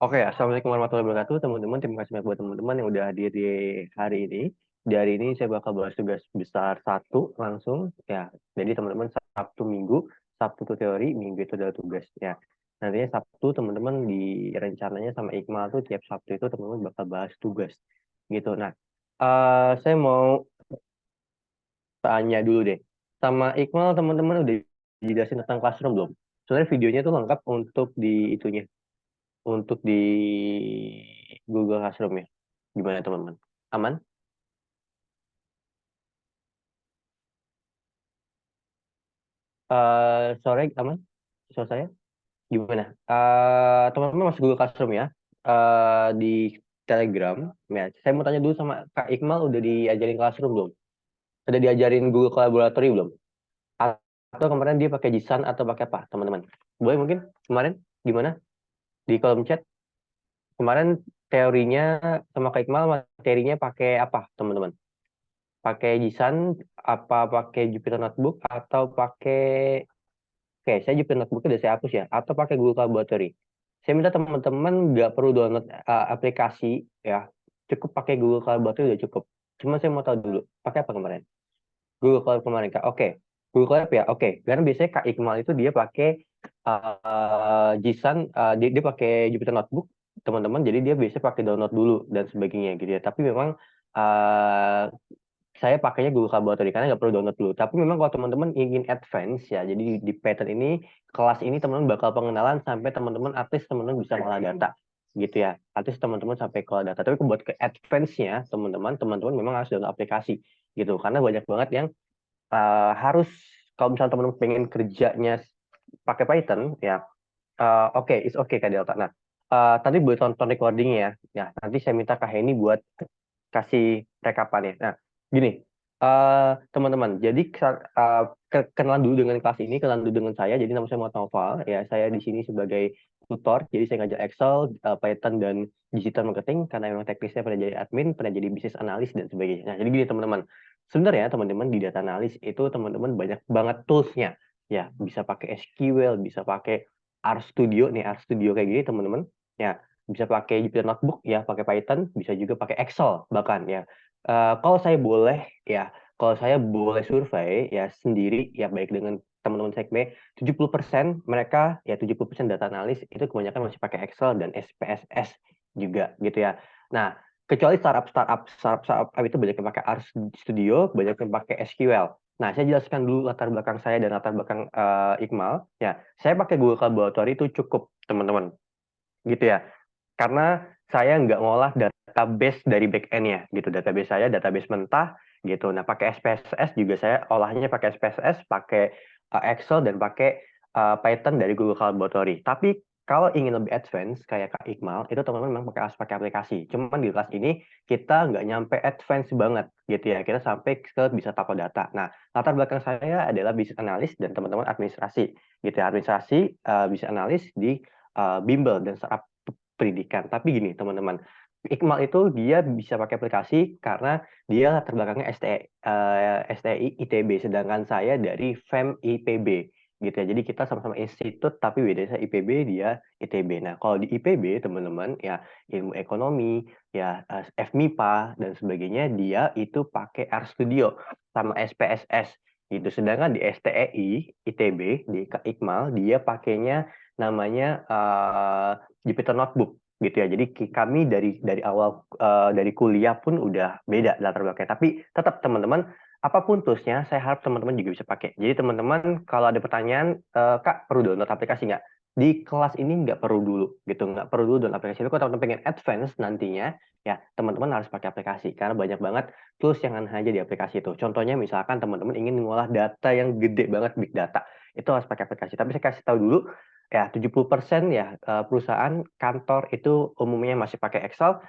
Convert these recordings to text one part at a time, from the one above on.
Oke, Assalamualaikum warahmatullahi wabarakatuh, teman-teman. Terima kasih banyak buat teman-teman yang udah hadir di hari ini. Di hari ini saya bakal bahas tugas besar satu langsung. Ya, jadi teman-teman Sabtu Minggu, Sabtu itu teori, Minggu itu adalah tugas. Ya, nantinya Sabtu teman-teman di rencananya sama Iqmal tuh tiap Sabtu itu teman-teman bakal bahas tugas. Gitu. Nah, saya mau tanya dulu deh. Sama Iqmal teman-teman udah dijelasin tentang classroom belum? Sebenarnya videonya tuh lengkap untuk di itunya untuk di Google Classroom ya. Gimana teman-teman? Aman? Sore aman? Suara saya? Gimana? Teman-teman masuk Google Classroom ya. Di Telegram. Ya, saya mau tanya dulu sama Kak Iqmal udah diajarin Classroom belum? Udah diajarin Google Collaboratory belum? Atau kemarin dia pakai Jisan atau pakai apa, teman-teman? Boleh mungkin kemarin gimana? Di kolom chat kemarin teorinya sama Kak Iqmal materinya pakai apa, teman-teman? Pakai Jisan, apa pakai Jupyter Notebook, atau pakai, oke, saya Jupyter Notebook udah saya hapus ya, atau pakai Google Collaboratory. Saya minta teman-teman nggak perlu download aplikasi ya, cukup pakai Google Collaboratory udah cukup. Cuma saya mau tahu dulu, pakai apa kemarin? Google Collab kemarin Kak, oke. Google Collab ya, oke. Karena biasanya Kak Iqmal itu dia pakai Jisan, dia pakai Jupyter Notebook, teman-teman. Jadi dia biasanya pakai download dulu dan sebagainya gitu ya. Tapi memang uh, saya pakainya Google Collaboratory karena nggak perlu download dulu. Tapi memang kalau teman-teman ingin advance ya, jadi di pattern ini, kelas ini teman-teman bakal pengenalan sampai teman-teman artis teman-teman bisa ngolah data gitu ya. Artis teman-teman sampai ngolah data. Tapi buat ke advance-nya teman-teman memang harus download aplikasi gitu. Karena banyak banget yang harus kalau misalnya teman-teman pengen kerjanya pakai Python ya, oke, it's okay Kak Delta. Nah, tadi boleh tonton recordingnya ya. Ya, nanti saya minta Kak Heni buat kasih rekapannya. Nah, gini, teman-teman, jadi kenalan dulu dengan kelas ini, kenalan dulu dengan saya. Jadi nama saya Muhammad Naufal, ya saya di sini sebagai tutor. Jadi saya ngajar Excel, Python dan digital marketing karena memang teknisnya pernah jadi admin, pernah jadi bisnis analis dan sebagainya. Nah, jadi gini teman-teman, sebenarnya teman-teman di data analis itu teman-teman banyak banget toolsnya. Ya, bisa pakai SQL, bisa pakai RStudio nih, RStudio kayak gini teman-teman. Ya, bisa pakai Jupyter Notebook ya, pakai Python, bisa juga pakai Excel bahkan ya. Kalau saya boleh ya, kalau saya boleh survei ya sendiri ya, baik dengan teman-teman sekme, 70% mereka ya, 70% data analis itu kebanyakan masih pakai Excel dan SPSS juga gitu ya. Nah, kecuali startup itu banyak yang pakai R Studio, banyak yang pakai SQL. Nah, saya jelaskan dulu latar belakang saya dan latar belakang Iqmal. Ya, saya pakai Google Collaboratory itu cukup, teman-teman. Gitu ya. Karena saya nggak ngolah database dari back-end-nya gitu. Database saya database mentah gitu. Nah, pakai SPSS juga saya olahnya pakai SPSS, pakai Excel dan pakai Python dari Google Collaboratory. Tapi kalau ingin lebih advance kayak Kak Iqmal, itu teman-teman memang harus pakai aplikasi. Cuman di kelas ini kita nggak nyampe advance banget gitu ya. Kita sampai ke bisa tato data. Nah, latar belakang saya adalah business analis dan teman-teman administrasi gitu ya. Administrasi, business analis di bimbel dan startup pendidikan. Tapi gini teman-teman, Iqmal itu dia bisa pakai aplikasi karena dia latar belakangnya STI ITB, sedangkan saya dari FEM IPB gitu ya. Jadi kita sama-sama institut tapi beda, saya IPB, dia ITB. Nah, kalau di IPB teman-teman ya, ilmu ekonomi ya, FMIPA dan sebagainya, dia itu pakai RStudio sama SPSS gitu. Sedangkan di STEI ITB di Iqmal dia pakainya namanya Jupyter Notebook gitu ya. Jadi kami dari awal dari kuliah pun udah beda latar belakangnya. Tapi tetap teman-teman, apapun toolsnya, saya harap teman-teman juga bisa pakai. Jadi teman-teman kalau ada pertanyaan, Kak perlu download aplikasi nggak? Di kelas ini nggak perlu dulu gitu, nggak perlu dulu download aplikasi. Tapi kalau teman-teman pengen advance nantinya, ya teman-teman harus pakai aplikasi karena banyak banget tools yang ada di aplikasi itu. Contohnya misalkan teman-teman ingin mengolah data yang gede banget, big data, itu harus pakai aplikasi. Tapi saya kasih tahu dulu, ya 70% ya perusahaan kantor itu umumnya masih pakai Excel,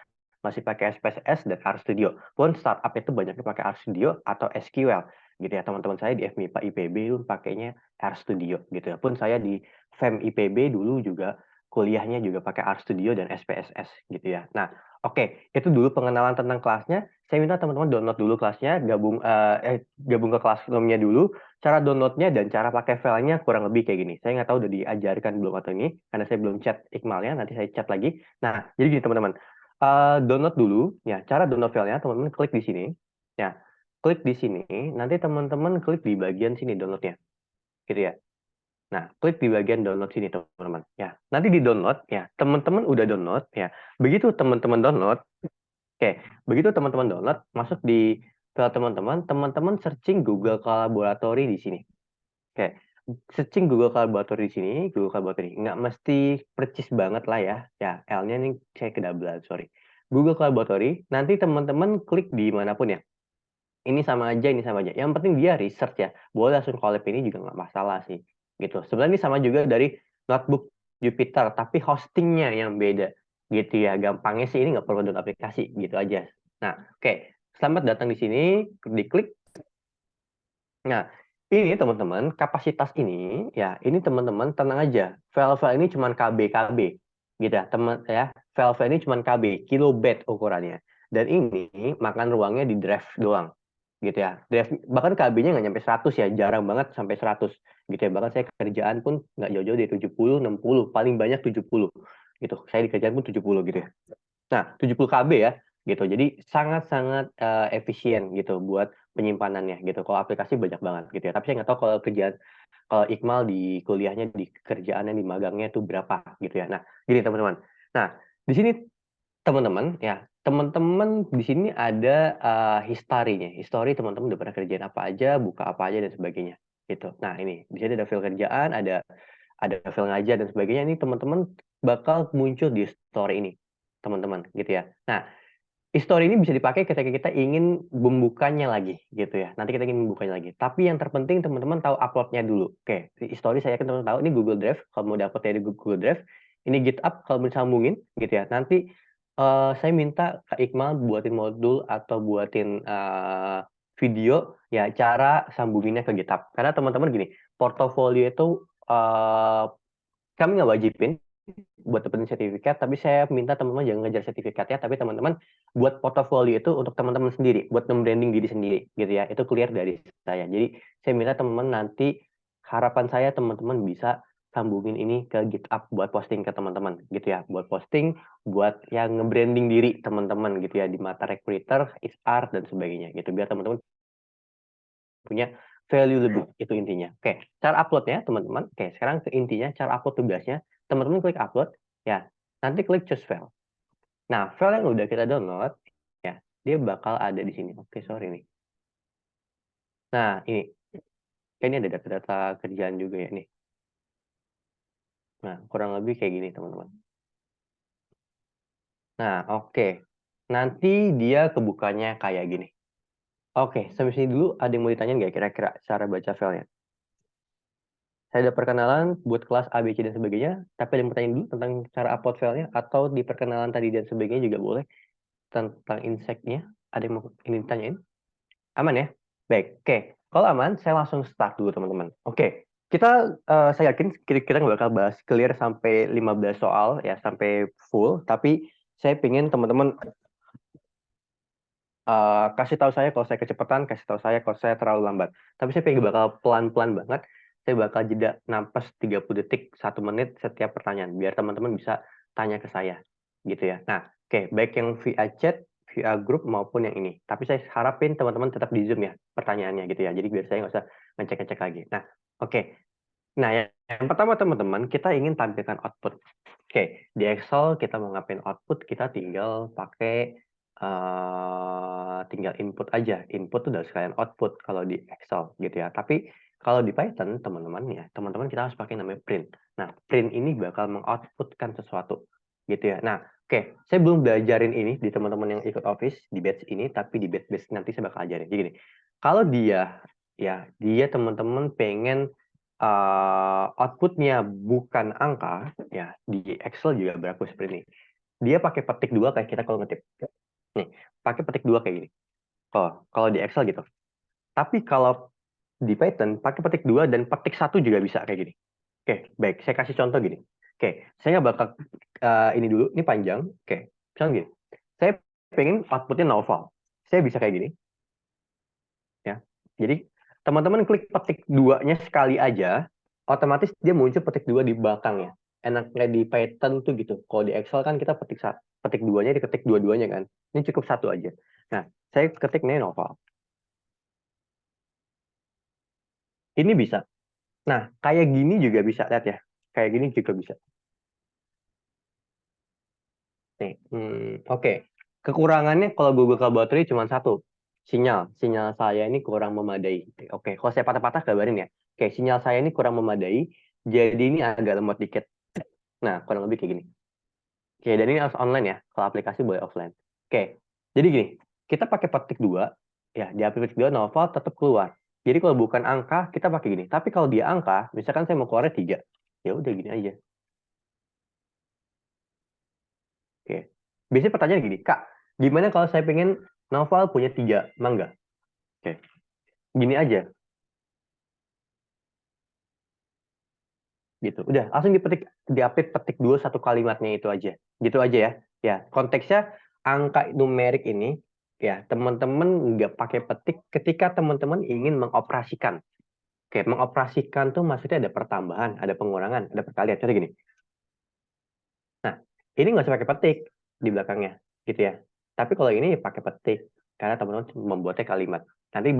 masih pakai SPSS dan RStudio. Pun startup itu banyaknya pakai RStudio atau SQL gitu ya. Teman-teman saya di FMIPA IPB itu pakainya RStudio gitu ya. Pun saya di FEM IPB dulu juga kuliahnya juga pakai RStudio dan SPSS gitu ya. Nah, Oke, itu dulu pengenalan tentang kelasnya. Saya minta teman-teman download dulu kelasnya, gabung ke Classroom-nya dulu. Cara downloadnya dan cara pakai filenya kurang lebih kayak gini. Saya nggak tahu udah diajarkan belum atau ini, karena saya belum chat Iqmalnya. Nanti saya chat lagi. Nah, jadi gini teman-teman. Download dulu, ya. Cara download filenya, teman-teman klik di sini. Ya, klik di sini. Nanti teman-teman klik di bagian sini downloadnya, gitu ya. Nah, klik di bagian download sini teman-teman. Ya, nanti di download, ya. Teman-teman udah download, ya. Begitu teman-teman download. Oke, begitu teman-teman download, masuk di file teman-teman, teman-teman searching Google Collaboratory di sini. Oke, searching Google Collaboratory di sini, Google Collaboratory. Nggak mesti percis banget lah ya. Ya, L-nya ini saya kedablan, sorry. Google Collaboratory, nanti teman-teman klik di manapun ya. Ini sama aja, ini sama aja. Yang penting dia research ya. Boleh langsung collab ini juga nggak masalah sih. Gitu. Sebenarnya ini sama juga dari notebook Jupyter, tapi hostingnya yang beda. Gitu ya. Gampangnya sih ini nggak perlu download aplikasi. Gitu aja. Nah, oke. Selamat datang di sini. Diklik. Nah, ini teman-teman, kapasitas ini, ya, ini teman-teman tenang aja. File-file ini cuma KB gitu ya, teman ya. File-file ini cuma KB, kilobyte ukurannya. Dan ini makan ruangnya di drive doang gitu ya. Bahkan KB-nya nggak nyampe 100 ya, jarang banget sampai 100 gitu ya. Bahkan saya kerjaan pun nggak jauh-jauh dari 70, 60, paling banyak 70 gitu. Saya di kerjaan pun 70 gitu ya. Nah, 70 KB ya gitu. Jadi sangat-sangat efisien gitu buat penyimpanannya gitu. Kalau aplikasi banyak banget gitu ya. Tapi saya nggak tahu kalau kerjaan kalau Iqmal di kuliahnya, di kerjaannya, di magangnya itu berapa gitu ya. Nah, gini teman-teman. Nah, di sini teman-teman ya, teman-teman di sini ada historinya. History teman-teman udah pernah kerjain apa aja, buka apa aja dan sebagainya gitu. Nah, ini di sini ada file kerjaan, ada file ngajar dan sebagainya. Ini teman-teman bakal muncul di story ini, teman-teman gitu ya. Nah, history ini bisa dipakai ketika kita ingin membukanya lagi gitu ya. Nanti kita ingin membukanya lagi. Tapi yang terpenting teman-teman tahu uploadnya dulu. Oke, di history saya yakin teman-teman tahu ini Google Drive. Kalau mau dapat dari Google Drive, ini GitHub kalau mau disambungin gitu ya. Nanti saya minta Kak Iqmal buatin modul atau buatin video ya cara sambunginnya ke GitHub. Karena teman-teman gini, portofolio itu kami nggak wajibin buat dapetin sertifikat, tapi saya minta teman-teman jangan ngejar sertifikatnya, tapi teman-teman buat portofolio itu untuk teman-teman sendiri, buat branding diri sendiri, gitu ya. Itu clear dari saya. Jadi saya minta teman-teman nanti harapan saya teman-teman bisa sambungin ini ke GitHub buat posting ke teman-teman, gitu ya. Buat posting, buat yang nge-branding diri teman-teman, gitu ya, di mata recruiter, HR dan sebagainya, gitu. Biar teman-teman punya value lebih, itu intinya. Oke, cara uploadnya teman-teman. Oke, sekarang ke intinya, cara upload tugasnya. Teman-teman klik upload, ya. Nanti klik choose file. Nah, file yang udah kita download, ya, dia bakal ada di sini. Oke, sorry nih. Nah, ini ada data-data kerjaan juga ya nih. Nah, kurang lebih kayak gini teman-teman. Nah, oke. Nanti dia kebukanya kayak gini. Oke, sampai sini dulu ada yang mau ditanyain nggak kira-kira cara baca filenya? Saya ada perkenalan buat kelas A, B, C, dan sebagainya. Tapi ada yang mau tanya dulu tentang cara upload filenya atau di perkenalan tadi dan sebagainya juga boleh. Tentang insight-nya, ada yang mau ini ditanyain? Aman ya? Baik, oke. Kalau aman, saya langsung start dulu teman-teman. Oke, saya yakin kita nggak bakal bahas clear sampai 15 soal ya, sampai full. Tapi saya pengen teman-teman kasih tahu saya kalau saya kecepatan, kasih tahu saya kalau saya terlalu lambat. Tapi saya pengen bakal pelan-pelan banget. Saya bakal jeda napas 30 detik, 1 menit setiap pertanyaan. Biar teman-teman bisa tanya ke saya. Gitu ya. Nah, oke. Baik yang via chat, via grup maupun yang ini. Tapi saya harapin teman-teman tetap di Zoom ya pertanyaannya gitu ya. Jadi biar saya nggak usah ngecek-ngecek lagi. Nah, oke. Nah, yang pertama teman-teman, kita ingin tampilkan output. Oke, di Excel kita mau ngapain output, kita tinggal pakai tinggal input aja. Input itu udah sekalian output kalau di Excel gitu ya. Tapi kalau di Python, teman-teman ya, teman-teman kita harus pakai namanya print. Nah, print ini bakal mengoutputkan sesuatu gitu ya. Nah, oke, saya belum belajarin ini di teman-teman yang ikut Office di batch ini, tapi di batch nanti saya bakal ajarin. Jadi gini, kalau dia teman-teman pengen outputnya bukan angka, ya di Excel juga berlaku seperti ini. Dia pakai petik dua kayak kita kalau ngetik. Nih, pakai petik dua kayak gini. Kalau di Excel gitu. Tapi kalau di Python pakai petik dua dan petik satu juga bisa kayak gini. Oke, baik. Saya kasih contoh gini. Oke, saya nggak bakal ini dulu. Ini panjang. Oke, misalnya gini. Saya pengen outputnya novel. Saya bisa kayak gini, ya. Jadi teman-teman klik petik duanya sekali aja, otomatis dia muncul petik dua di belakangnya. Enaknya di Python tuh gitu. Kalau di Excel kan kita petik duanya diketik dua-duanya kan. Ini cukup satu aja. Nah, saya ketik nih novel. Ini bisa. Nah, kayak gini juga bisa, lihat ya. Kayak gini juga bisa. Nih, oke. Kekurangannya kalau Google Collaboratory cuma satu. Sinyal saya ini kurang memadai. Oke, kalau saya patah-patah kabarin ya. Oke, sinyal saya ini kurang memadai. Jadi ini agak lemot dikit. Nah, kurang lebih kayak gini. Oke, dan ini harus online ya. Kalau aplikasi boleh offline. Oke, jadi gini. Kita pakai petik dua. Ya, di aplikasi dua novel tetap keluar. Jadi kalau bukan angka, kita pakai gini. Tapi kalau dia angka, misalkan saya mau keluarnya 3. Ya udah gini aja. Oke. Biasanya pertanyaan gini, Kak, gimana kalau saya pengen novel punya 3 mangga? Oke. Gini aja, gitu. Udah, langsung diupdate petik dua satu kalimatnya itu aja. Gitu aja ya. Ya, konteksnya angka numerik ini, ya, teman-teman nggak pakai petik ketika teman-teman ingin mengoperasikan. Oke, mengoperasikan tuh maksudnya ada pertambahan, ada pengurangan, ada perkalian. Contoh gini. Nah, ini nggak usah pakai petik di belakangnya, gitu ya. Tapi kalau ini pakai petik, karena teman-teman membuatnya kalimat. Nanti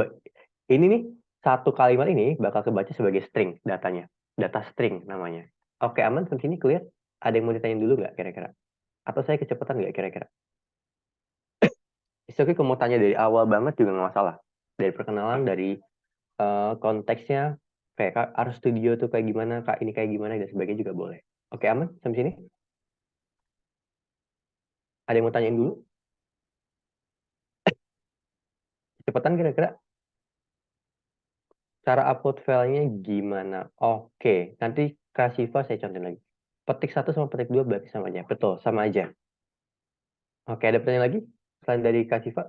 ini nih, satu kalimat ini bakal kebaca sebagai string datanya. Data string namanya. Oke, aman sampai sini clear? Ada yang mau ditanyain dulu nggak kira-kira? Atau saya kecepatan nggak kira-kira? Oke, kalau mau tanya dari awal banget juga nggak masalah. Dari perkenalan, dari konteksnya, kayak Kak, Art Studio tuh kayak gimana, Kak ini kayak gimana, dan sebagainya juga boleh. Oke, aman sampai sini? Ada yang mau tanyain dulu? Cepetan kira-kira? Cara upload filenya gimana? Oke, nanti Kak Siva saya contohin lagi. Petik satu sama petik dua berarti sama aja. Betul, sama aja. Oke, ada pertanyaan lagi? Selain dari Kak Siva?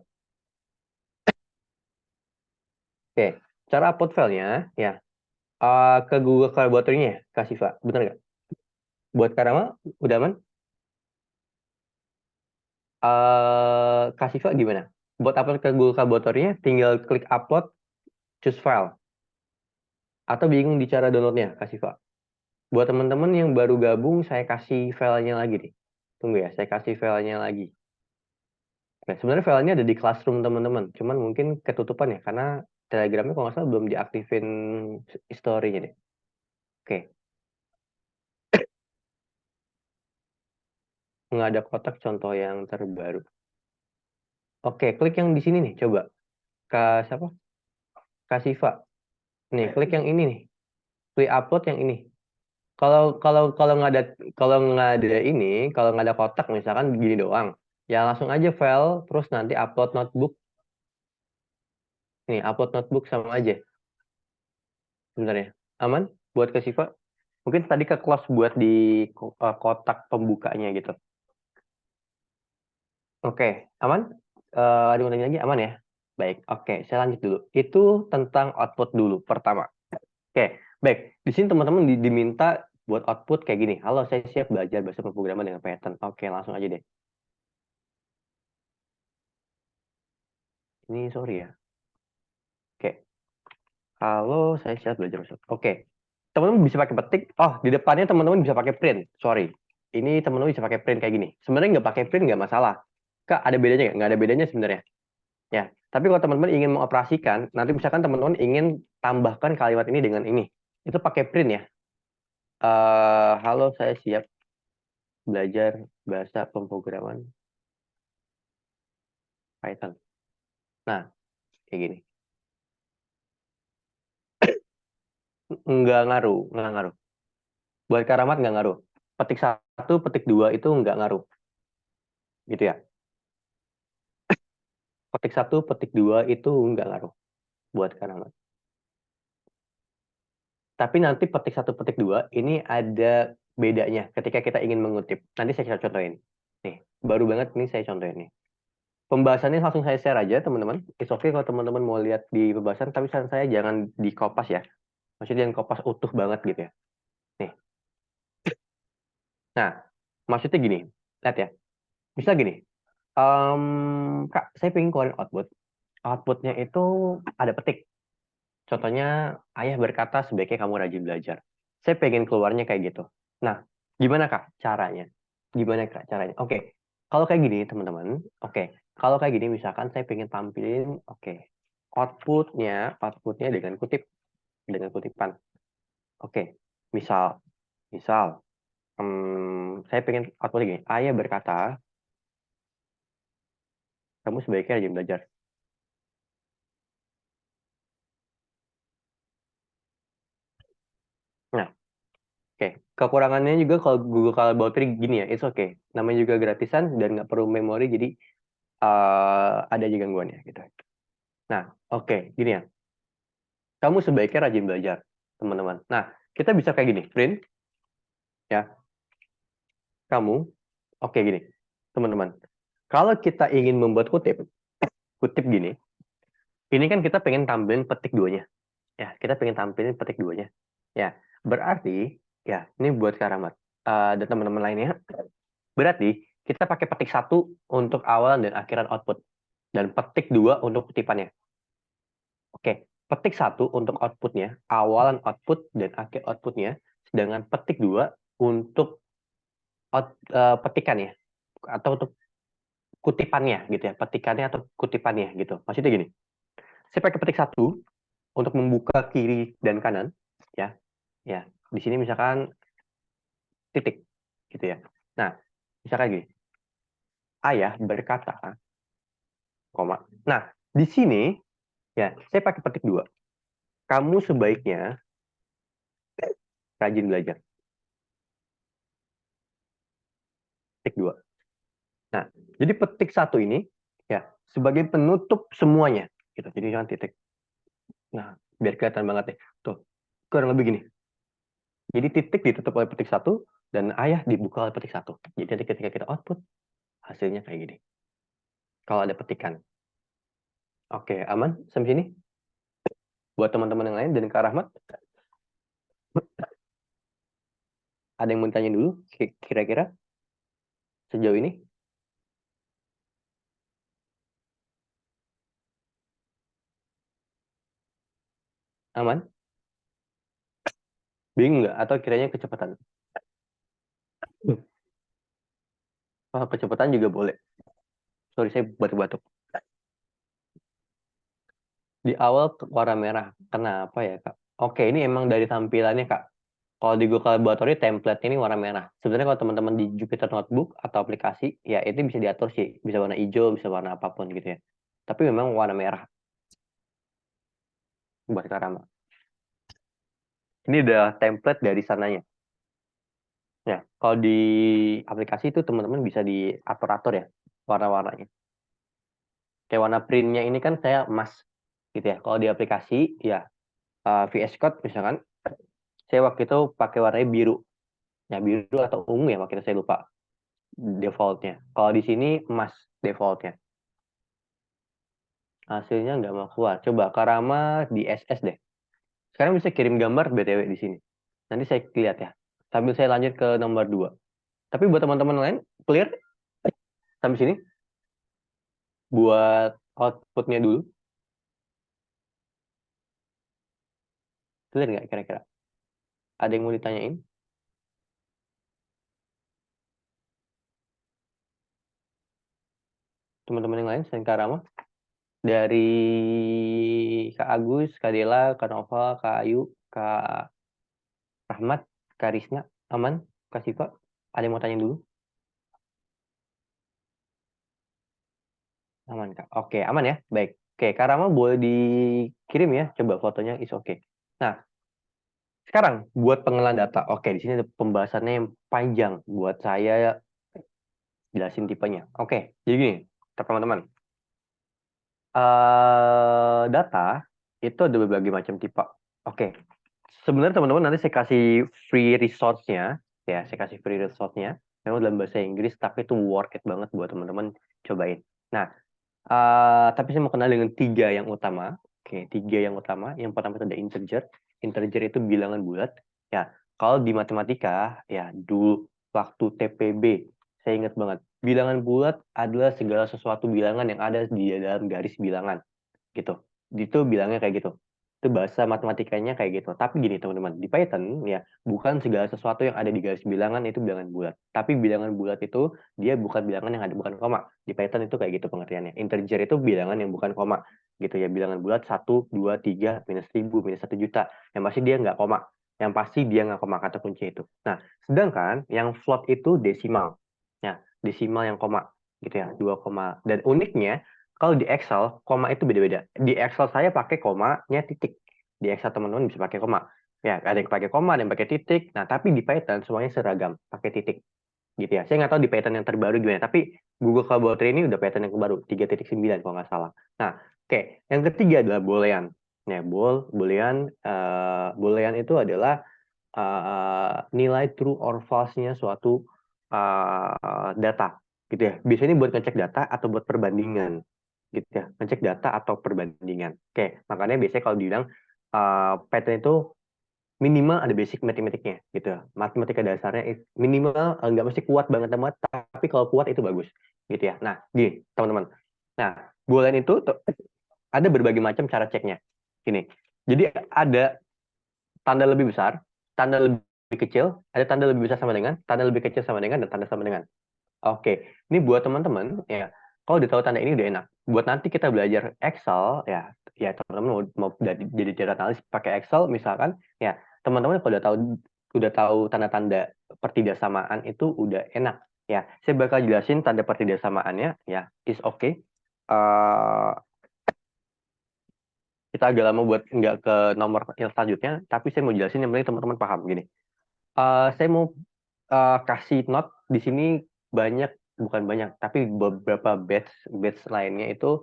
Oke, cara upload filenya, ya, ke Google Collaboratory-nya, ya, Kak Siva. Bener nggak? Buat Karama, udah aman? Kak Siva gimana? Buat upload ke Google Collaboratory-nya, tinggal klik upload, choose file. Atau bingung di cara download-nya, Kak Siva? Buat teman-teman yang baru gabung, saya kasih filenya lagi nih. Tunggu ya, saya kasih filenya lagi. Nah, sebenarnya filenya ada di Classroom teman-teman, cuman mungkin ketutupan ya, karena Telegramnya kalau nggak salah belum diaktifin story-nya deh. Oke, nggak ada kotak contoh yang terbaru. Oke, klik yang di sini nih, coba. Kak siapa? Kak Siva. Nih, klik yang ini nih. Klik upload yang ini. Kalau kalau kalau nggak ada ini, kalau nggak ada kotak misalkan gini doang, ya langsung aja file, terus nanti upload notebook. Nih, upload notebook sama aja sebenarnya. Aman buat Kak Siva? Mungkin tadi ke close buat di kotak pembukanya gitu. Oke, aman? Ada yang mau tanya lagi? Aman ya? Baik, oke. Saya lanjut dulu. Itu tentang output dulu, pertama. Oke, baik. Di sini teman-teman diminta buat output kayak gini. Halo, saya siap belajar bahasa pemrograman dengan Python. Oke, langsung aja deh. Ini sorry ya. Oke. Halo, saya siap belajar bahasa. Oke. Teman-teman bisa pakai petik. Oh, di depannya teman-teman bisa pakai print. Sorry. Ini teman-teman bisa pakai print kayak gini. Sebenarnya nggak pakai print nggak masalah. Kak, ada bedanya nggak? Nggak ada bedanya sebenarnya. Ya, tapi kalau teman-teman ingin mengoperasikan, nanti misalkan teman-teman ingin tambahkan kalimat ini dengan ini, itu pakai print ya. Halo, saya siap belajar bahasa pemrograman Python. Nah, kayak gini. Nggak ngaruh. Buat karamat nggak ngaruh. Petik satu, petik dua itu nggak ngaruh, gitu ya. Petik satu, petik dua itu nggak ngaruh buat karamat. Tapi nanti petik satu, petik dua ini ada bedanya ketika kita ingin mengutip. Nanti saya contohin. Nih, baru banget nih saya contohin nih. Pembahasannya langsung saya share aja teman-teman. It's okay kalau teman-teman mau lihat di pembahasan, tapi saran saya jangan di kopas ya. Maksudnya jangan kopas utuh banget gitu ya. Nih. Nah, maksudnya gini. Lihat ya. Misal gini. Kak, saya pengen keluarin output. Outputnya itu ada petik. Contohnya, ayah berkata sebaiknya kamu rajin belajar. Saya pengen keluarnya kayak gitu. Nah, gimana Kak caranya? Gimana Kak caranya? Oke, kalau kayak gini teman-teman, oke. Kalau kayak gini misalkan saya pengen tampilin, oke, outputnya dengan kutipan. Oke, misal, misal, saya pengen outputnya gini. Ayah berkata, kamu sebaiknya rajin belajar. Nah, oke, kekurangannya juga kalau Google Calendar gini ya, it's okay. Namanya juga gratisan dan nggak perlu memori, jadi ada aja gangguannya gitu. Nah, oke, gini ya. Kamu sebaiknya rajin belajar, teman-teman. Nah, kita bisa kayak gini, print ya. Kamu, oke gini, teman-teman. Kalau kita ingin membuat kutip gini, ini kan kita pengen tampilin petik duanya. Ya, kita pengen tampilin petik duanya. Ya, berarti ya, ini buat Karamat dan teman-teman lainnya. Berarti kita pakai petik satu untuk awalan dan akhiran output dan petik dua untuk kutipannya. Oke, petik satu untuk outputnya, awalan output dan akhir outputnya, sedangkan petik dua untuk petikannya atau untuk kutipannya gitu ya, petikannya atau kutipannya gitu. Maksudnya gini, saya pakai petik satu untuk membuka kiri dan kanan, ya, ya. Di sini misalkan titik, gitu ya. Nah, misalkan gini, ayah berkata, koma. Nah, di sini ya, saya pakai petik dua. Kamu sebaiknya rajin belajar. Petik dua. Nah, jadi petik satu ini ya sebagai penutup semuanya gitu. Jadi jangan titik. Nah, biar kelihatan banget nih. Tuh, kurang lebih gini. Jadi titik ditutup oleh petik satu dan ayah dibuka oleh petik satu. Jadi nanti ketika kita output hasilnya kayak gini. Kalau ada petikan. Oke, aman sampai sini? Buat teman-teman yang lain dan Kak Rahmat, ada yang mau tanya dulu kira-kira sejauh ini? Aman? Bingung nggak? Atau kiranya kecepatan? Oh, kecepatan juga boleh. Sorry, saya batuk-batuk. Di awal warna merah. Kenapa ya, Kak? Oke, ini emang dari tampilannya, Kak. Kalau di Google Laboratory, template ini warna merah. Sebenarnya kalau teman-teman di Jupyter Notebook atau aplikasi, ya itu bisa diatur sih. Bisa warna hijau, bisa warna apapun gitu ya. Tapi memang warna merah buat Karama. Ini udah template dari sananya. Ya, kalau di aplikasi itu teman-teman bisa diatur-atur ya warna-warnanya. Kayak warna printnya ini kan saya emas gitu ya. Kalau di aplikasi ya VS Code misalkan saya waktu itu pakai warnanya biru. Ya biru atau ungu ya waktu itu saya lupa defaultnya. Kalau di sini emas defaultnya. Hasilnya nggak mau keluar. Coba Karama di SS deh. Sekarang bisa kirim gambar BTW di sini. Nanti saya lihat ya. Sambil saya lanjut ke nomor 2. Tapi buat teman-teman lain, clear sampai sini? Buat outputnya dulu. Clear nggak kira-kira? Ada yang mau ditanyain? Teman-teman yang lain selain Kak Rama? Dari Kak Agus, Kak Dela, Kak Nova, Kak Ayu, Kak Rahmat, Kak Risna, aman? Kak Siva, ada yang mau tanya dulu? Aman, Kak. Oke, aman ya? Baik. Oke, Kak Rama boleh dikirim ya, coba fotonya is oke. Nah, sekarang buat pengenalan data. Oke, di sini ada pembahasannya yang panjang buat saya jelasin tipenya. Oke, jadi gini, teman-teman. Data itu ada berbagai macam tipe. Oke, sebenarnya teman-teman nanti saya kasih free resource-nya, ya, saya kasih free resource-nya. Memang dalam bahasa Inggris, tapi itu worth it banget buat teman-teman cobain. Nah, tapi saya mau kenal dengan tiga yang utama. Oke, tiga yang utama. Yang pertama itu ada integer. Integer itu bilangan bulat. Ya, kalau di matematika, ya dulu waktu TPB Saya ingat banget. Bilangan bulat adalah segala sesuatu bilangan yang ada di dalam garis bilangan. Gitu. Itu bilangnya kayak gitu. Itu bahasa matematikanya kayak gitu. Tapi gini teman-teman, di Python ya bukan segala sesuatu yang ada di garis bilangan itu bilangan bulat. Tapi bilangan bulat itu dia bukan bilangan yang ada bukan koma. Di Python itu kayak gitu pengertiannya. Integer itu bilangan yang bukan koma. Gitu ya, bilangan bulat 1, 2, 3, minus 1000, minus 1 juta. Yang pasti dia nggak koma. Yang pasti dia nggak koma, kata kunci itu. Nah, sedangkan yang float itu desimal. Ya, desimal yang koma. Gitu ya, 2, dan uniknya kalau di Excel, koma itu beda-beda. Di Excel saya pakai komanya titik. Di Excel teman-teman bisa pakai koma. Ya, ada yang pakai koma, ada yang pakai titik. Nah, tapi di Python semuanya seragam, pakai titik. Gitu ya. Saya nggak tahu di Python yang terbaru gimana, tapi Google Laboratory ini udah Python yang terbaru, 3.9 kalau nggak salah. Nah, oke. Yang ketiga adalah Boolean. Ya, Boolean itu adalah nilai true or false-nya suatu data. Gitu ya. Biasanya buat ngecek data atau buat perbandingan gitu ya, ngecek data atau perbandingan. Oke, makanya biasanya kalau dibilang Python itu minimal ada basic matematiknya gitu ya. Matematika dasarnya minimal nggak mesti kuat banget banget, tapi kalau kuat itu bagus gitu ya. Nah, gini teman-teman. Nah, Boolean itu ada berbagai macam cara ceknya. Gini. Jadi ada tanda lebih besar, tanda lebih kecil, ada tanda lebih besar sama dengan, tanda lebih kecil sama dengan, dan tanda sama dengan. Oke, ini buat teman-teman ya. Kalau udah tahu tanda ini udah enak. Buat nanti kita belajar Excel ya, ya teman-teman mau jadi data analis pakai Excel misalkan, ya teman-teman kalau udah tahu tanda-tanda pertidaksamaan itu udah enak. Ya, saya bakal jelasin tanda pertidaksamaannya ya, is okay. Kita agak lama buat nggak ke nomor yang selanjutnya, tapi saya mau jelasin yang penting teman-teman paham gini. Saya mau kasih note di sini banyak, bukan banyak, tapi beberapa batch lainnya itu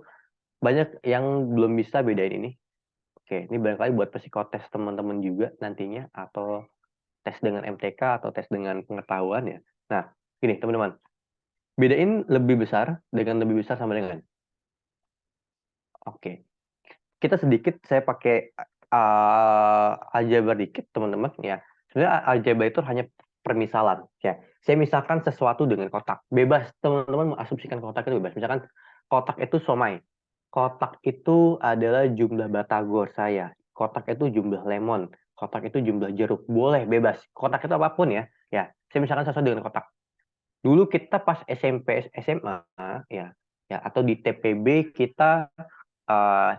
banyak yang belum bisa bedain ini. Oke, ini barangkali buat psikotes teman-teman juga nantinya, atau tes dengan MTK atau tes dengan pengetahuan ya. Nah, gini teman-teman, bedain lebih besar dengan lebih besar sama dengan. Oke, kita sedikit saya pakai aljabar dikit teman-teman ya. Sebenarnya aljabar itu hanya permisalan ya. Saya misalkan sesuatu dengan kotak, bebas teman-teman mengasumsikan kotak itu bebas. Misalkan kotak itu somai, kotak itu adalah jumlah batagor saya, kotak itu jumlah lemon, kotak itu jumlah jeruk, boleh bebas. Kotak itu apapun ya. Ya, saya misalkan sesuatu dengan kotak. Dulu kita pas SMP SMA ya, ya atau di TPB kita uh,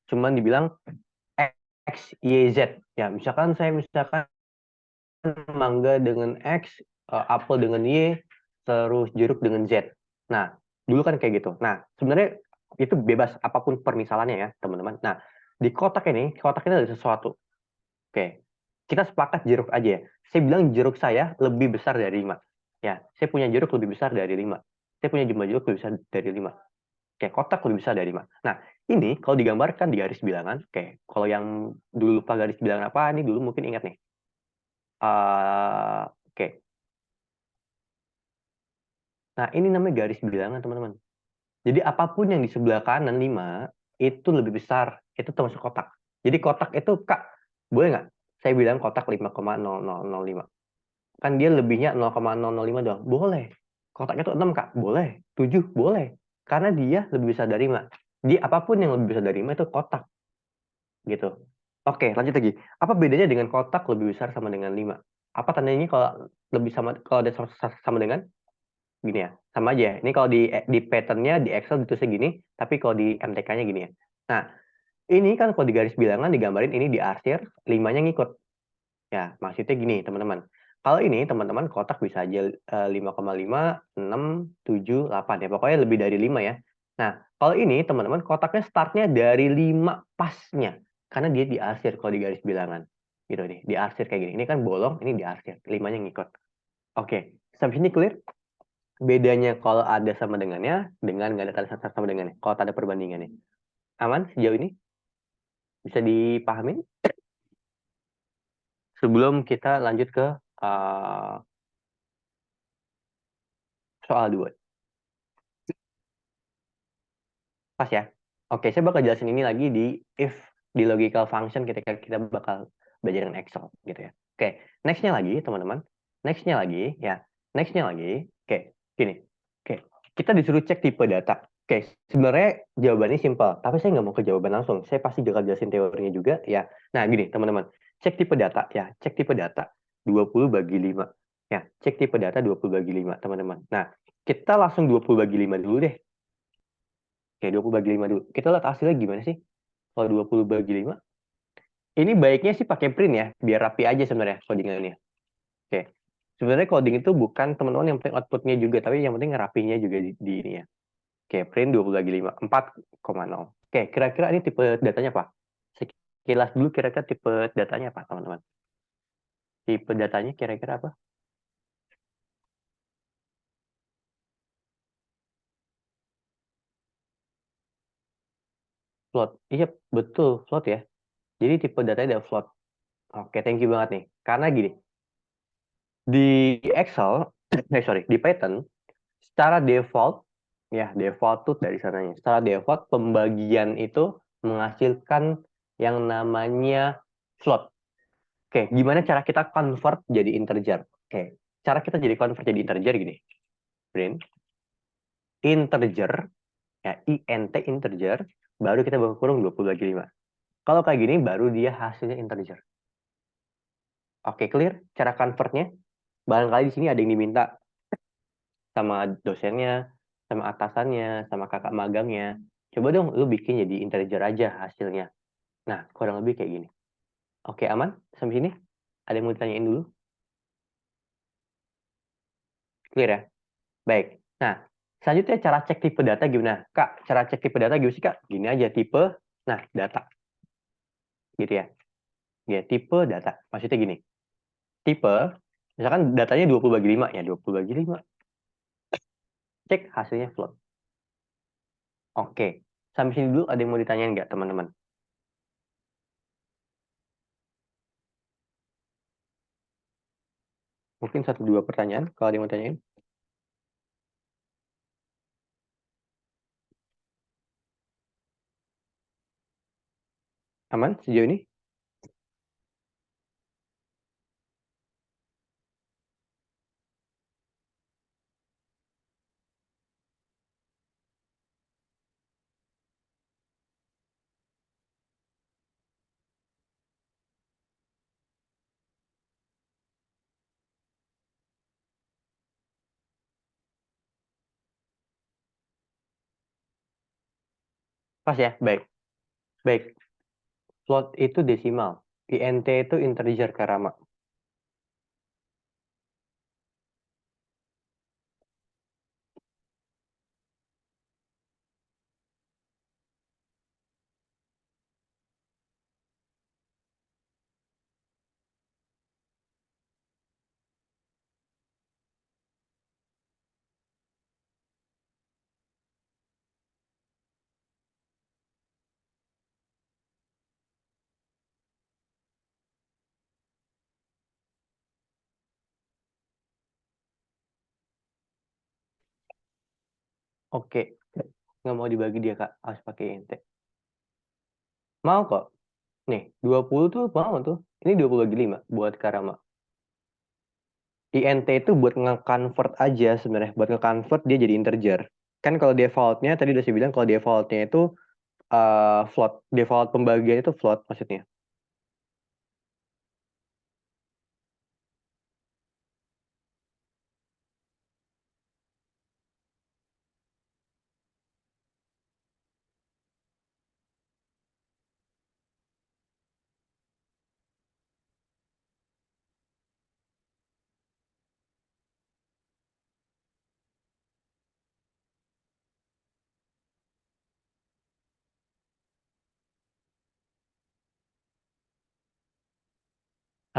cuman dibilang X, Y, Z. Ya, misalkan mangga dengan X, apel dengan Y, terus jeruk dengan Z. Nah, dulu kan kayak gitu. Nah, sebenarnya itu bebas apapun permisalannya ya, teman-teman. Nah, di kotak ini ada sesuatu. Oke, kita sepakat jeruk aja ya. Saya bilang jeruk saya lebih besar dari 5. Ya, saya punya jeruk lebih besar dari 5. Saya punya jumlah jeruk lebih besar dari 5. Oke, kotak lebih besar dari 5. Nah, ini kalau digambarkan di garis bilangan, oke, kalau yang dulu lupa garis bilangan apa, ini dulu mungkin ingat nih. Oke. Nah, ini namanya garis bilangan, teman-teman. Jadi apapun yang di sebelah kanan 5, itu lebih besar. Itu termasuk kotak. Jadi kotak itu, Kak, boleh nggak? Saya bilang kotak 5,0005. Kan dia lebihnya 0,005 doang. Boleh. Kotak itu 6, Kak. Boleh. 7, boleh. Karena dia lebih besar dari 5. Jadi apapun yang lebih besar dari 5 itu kotak. Gitu. Oke, lanjut lagi. Apa bedanya dengan kotak lebih besar sama dengan 5? Apa tandanya kalau lebih sama, kalau ada sama dengan gini ya, sama aja. Ini kalau di pattern-nya di Excel ditulisnya gini, tapi kalau di MTK-nya gini ya. Nah, ini kan kalau di garis bilangan digambarin ini diarsir, 5-nya ngikut. Ya, maksudnya gini, teman-teman. Kalau ini teman-teman kotak bisa aja 5,5, 6, 7, 8 ya. Pokoknya lebih dari 5 ya. Nah, kalau ini teman-teman kotaknya startnya dari 5 pasnya. Karena dia diarsir kalau di garis bilangan. Gitu nih, diarsir kayak gini. Ini kan bolong, ini diarsir. 5-nya ngikut. Oke, sampai sini clear? Bedanya kalau ada sama dengannya dengan nggak ada tanda sama dengannya. Kalau tanda perbandingannya. Aman sejauh ini? Bisa dipahami? Sebelum kita lanjut ke soal 2. Pas ya? Oke, saya bakal jelasin ini lagi di if di logical function ketika kita bakal belajar dengan Excel gitu ya. Oke, nextnya lagi teman-teman. Nextnya lagi ya. Nextnya lagi. Oke, Gini, oke, kita disuruh cek tipe data. Oke, sebenarnya jawabannya simpel, tapi saya nggak mau ke jawaban langsung. Saya pasti bakal jelasin teorinya juga, ya. Nah, gini, teman-teman. Cek tipe data, ya. Cek tipe data. 20/5. Ya, cek tipe data 20/5, teman-teman. Nah, kita langsung 20/5 dulu deh. Oke, 20/5 dulu. Kita lihat hasilnya gimana sih? Kalau 20/5, ini baiknya sih pakai print ya, biar rapi aja sebenarnya codingannya. Oke. Sebenarnya coding itu bukan teman-teman yang penting outputnya juga, tapi yang penting ngerapinya juga di ini ya. Oke, print 20/5, 4,0. Oke, kira-kira ini tipe datanya apa? Sekilas dulu kira-kira tipe datanya apa, teman-teman? Tipe datanya kira-kira apa? Float. Iya, betul, float ya. Jadi tipe datanya ada float. Oke, thank you banget nih. Karena gini, di Excel, sorry, di Python, secara default, ya default tuh dari sananya. Secara default, pembagian itu menghasilkan yang namanya float. Oke, gimana cara kita convert jadi integer? Oke, cara kita jadi convert jadi integer gini. Print integer, ya int integer, baru kita buka kurung 20/5. Kalau kayak gini, baru dia hasilnya integer. Oke, clear cara convertnya? Barangkali di sini ada yang diminta sama dosennya, sama atasannya, sama kakak magangnya. Coba dong lu bikin jadi integer aja hasilnya. Nah, kurang lebih kayak gini. Oke, aman? Sampai sini? Ada yang mau ditanyain dulu? Clear ya? Baik. Nah, selanjutnya cara cek tipe data gimana? Kak, cara cek tipe data gimana sih, Kak? Gini aja, tipe, nah, data. Gitu ya. Ya, tipe data. Maksudnya gini. Tipe, misalkan datanya 20/5 ya, 20/5. Cek hasilnya float. Oke. Sampai sini dulu ada yang mau ditanyain nggak, teman-teman? Mungkin satu dua pertanyaan, kalau ada yang mau tanyain. Aman sejauh ini? Pas ya? Baik. Baik. Float itu desimal. INT itu integer, Karama. Oke. Nggak mau dibagi dia, Kak. Harus pakai INT. Mau kok. Nih, 20 tuh mau tuh. Ini 20/5 buat Karama. INT itu buat nge-convert aja sebenarnya. Buat nge-convert dia jadi integer. Kan kalau defaultnya, tadi udah saya bilang kalau defaultnya itu float. Default pembagian itu float maksudnya.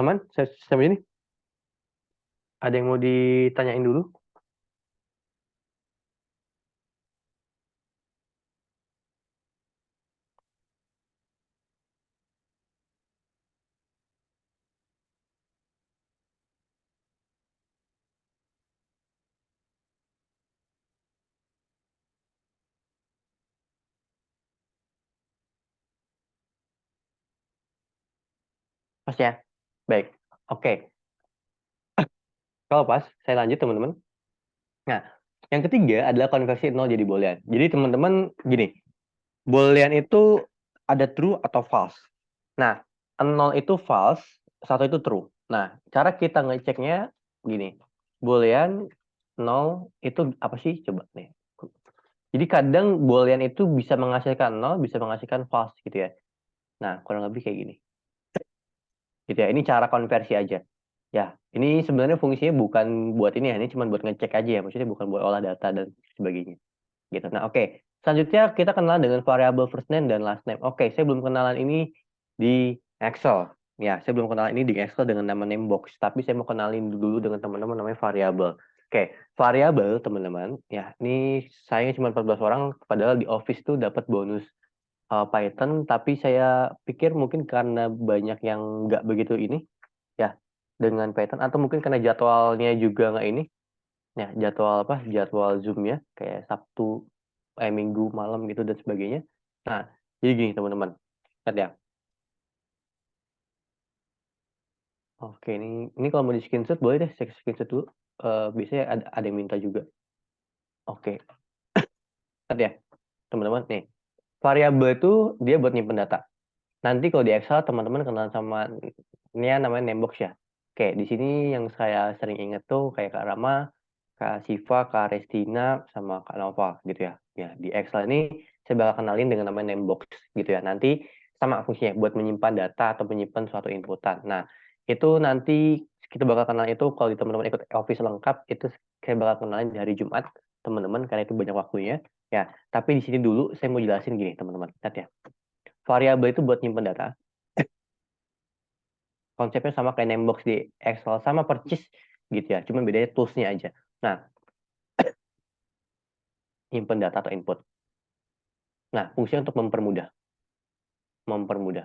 Aman? Sampai ini? Ada yang mau ditanyain dulu? Pas ya? Baik. Oke. Kalau pas, saya lanjut teman-teman. Nah, Yang ketiga adalah konversi nol jadi boolean. Jadi teman-teman gini, boolean itu ada true atau false. Nah, nol itu false, satu itu true. Nah, cara kita ngeceknya gini, boolean nol itu apa sih? Coba nih. Jadi kadang boolean itu bisa menghasilkan nol, bisa menghasilkan false gitu ya. Nah, kurang lebih kayak gini. Gitu ya. Ini cara konversi aja. Ya, ini sebenarnya fungsinya bukan buat ini ya, ini cuma buat ngecek aja ya, maksudnya bukan buat olah data dan sebagainya. Gitu. Nah, oke. Selanjutnya kita kenalan dengan variabel first name dan last name. Oke, saya belum kenalan ini di Excel. Ya, saya belum kenalan ini di Excel dengan nama name box, tapi saya mau kenalin dulu dengan teman-teman namanya variabel. Oke, variabel teman-teman. Ya, ini saya cuma 14 orang, padahal di Office tuh dapat bonus Python, tapi saya pikir mungkin karena banyak yang nggak begitu ini, ya, dengan Python, atau mungkin karena jadwalnya juga nggak ini, ya, jadwal apa, jadwal Zoom-nya, kayak Sabtu, Minggu malam gitu dan sebagainya. Nah, jadi gini teman-teman, lihat ya. Oke, ini kalau mau di screenshot boleh deh, saya screenshot dulu. Biasanya ada yang minta juga. Oke, lihat ya, teman-teman. Nih, variabel itu dia buat nyimpen data. Nanti kalau di Excel teman-teman kenal sama ini ya, namanya Namebox ya. Oke, di sini yang saya sering ingat tuh kayak Kak Rama, Kak Siva, Kak Restina, sama Kak Nova gitu ya. Ya, di Excel ini saya bakal kenalin dengan namanya Namebox gitu ya. Nanti sama fungsinya buat menyimpan data atau menyimpan suatu inputan. Nah, itu nanti kita bakal kenal itu kalau di teman-teman ikut Office lengkap itu saya bakal kenalin di hari Jumat teman-teman karena itu banyak waktunya. Ya, tapi di sini dulu saya mau jelasin gini teman-teman. Lihat ya. Variabel itu buat nyimpen data. Konsepnya sama kayak Namebox di Excel, sama persis gitu ya. Cuma bedanya toolsnya aja. Nah, nyimpen data atau input. Nah, fungsinya untuk mempermudah, mempermudah,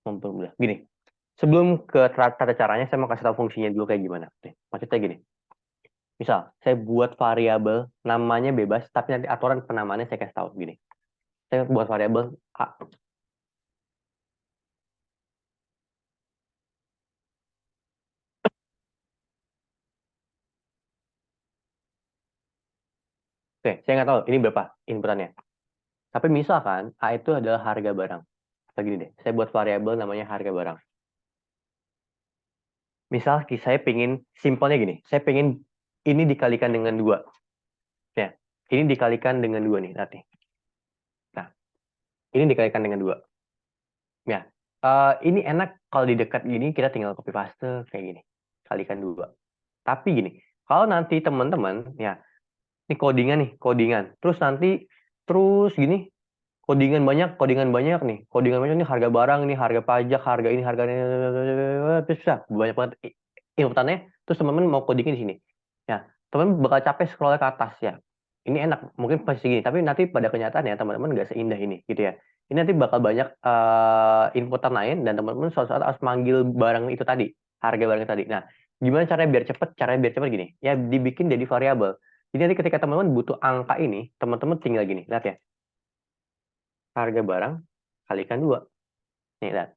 mempermudah. Gini, sebelum ke tata caranya, saya mau kasih tahu fungsinya dulu kayak gimana. Nih, maksudnya gini, misal saya buat variabel namanya bebas, tapi nanti aturan penamaannya saya kasih tahu gini. Saya buat variabel A. Oke, saya nggak tahu ini berapa inputannya. Tapi misalkan A itu adalah harga barang. Begini deh, saya buat variabel namanya harga barang. Misal saya pengen simpelnya gini, saya pengen ini dikalikan dengan dua, ya, ini dikalikan dengan dua nih, nanti. Nah, ini dikalikan dengan dua, ya. Ini enak kalau di dekat gini kita tinggal copy paste kayak gini, kalikan dua. Tapi gini, kalau nanti teman-teman, ya, ini codingan nih, codingan, terus nanti terus gini, codingan banyak nih, codingan banyak nih harga barang nih, harga pajak, harga ini, harga ini, bisa banyak banget inputannya. Terus teman-teman mau codingin di sini, ya, teman bakal capek scroll ke atas ya. Ini enak, mungkin pasti gini, tapi nanti pada kenyataannya teman-teman nggak seindah ini, gitu ya. Ini nanti bakal banyak inputan lain dan teman-teman suatu saat harus manggil barang itu tadi, harga barang itu tadi. Nah, gimana caranya biar cepet? Caranya biar cepet gini, ya dibikin jadi variabel. Jadi nanti ketika teman-teman butuh angka ini, teman-teman tinggal gini, lihat ya, harga barang kalikan dua. Nih, lihat.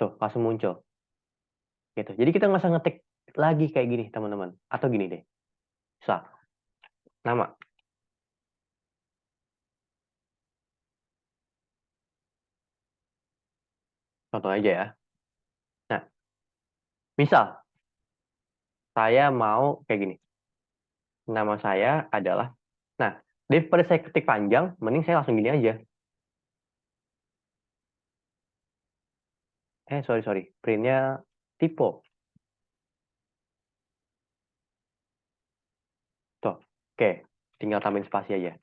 Tuh, langsung muncul. Gitu. Jadi kita nggak usah ngetik lagi kayak gini, teman-teman. Atau gini deh. Misal, nama. Contoh aja ya. Nah, misal, saya mau kayak gini. Nama saya adalah, nah, daripada saya ketik panjang, mending saya langsung gini aja. Sorry. Printnya typo. Tuh, oke. Tinggal tambahin spasi aja.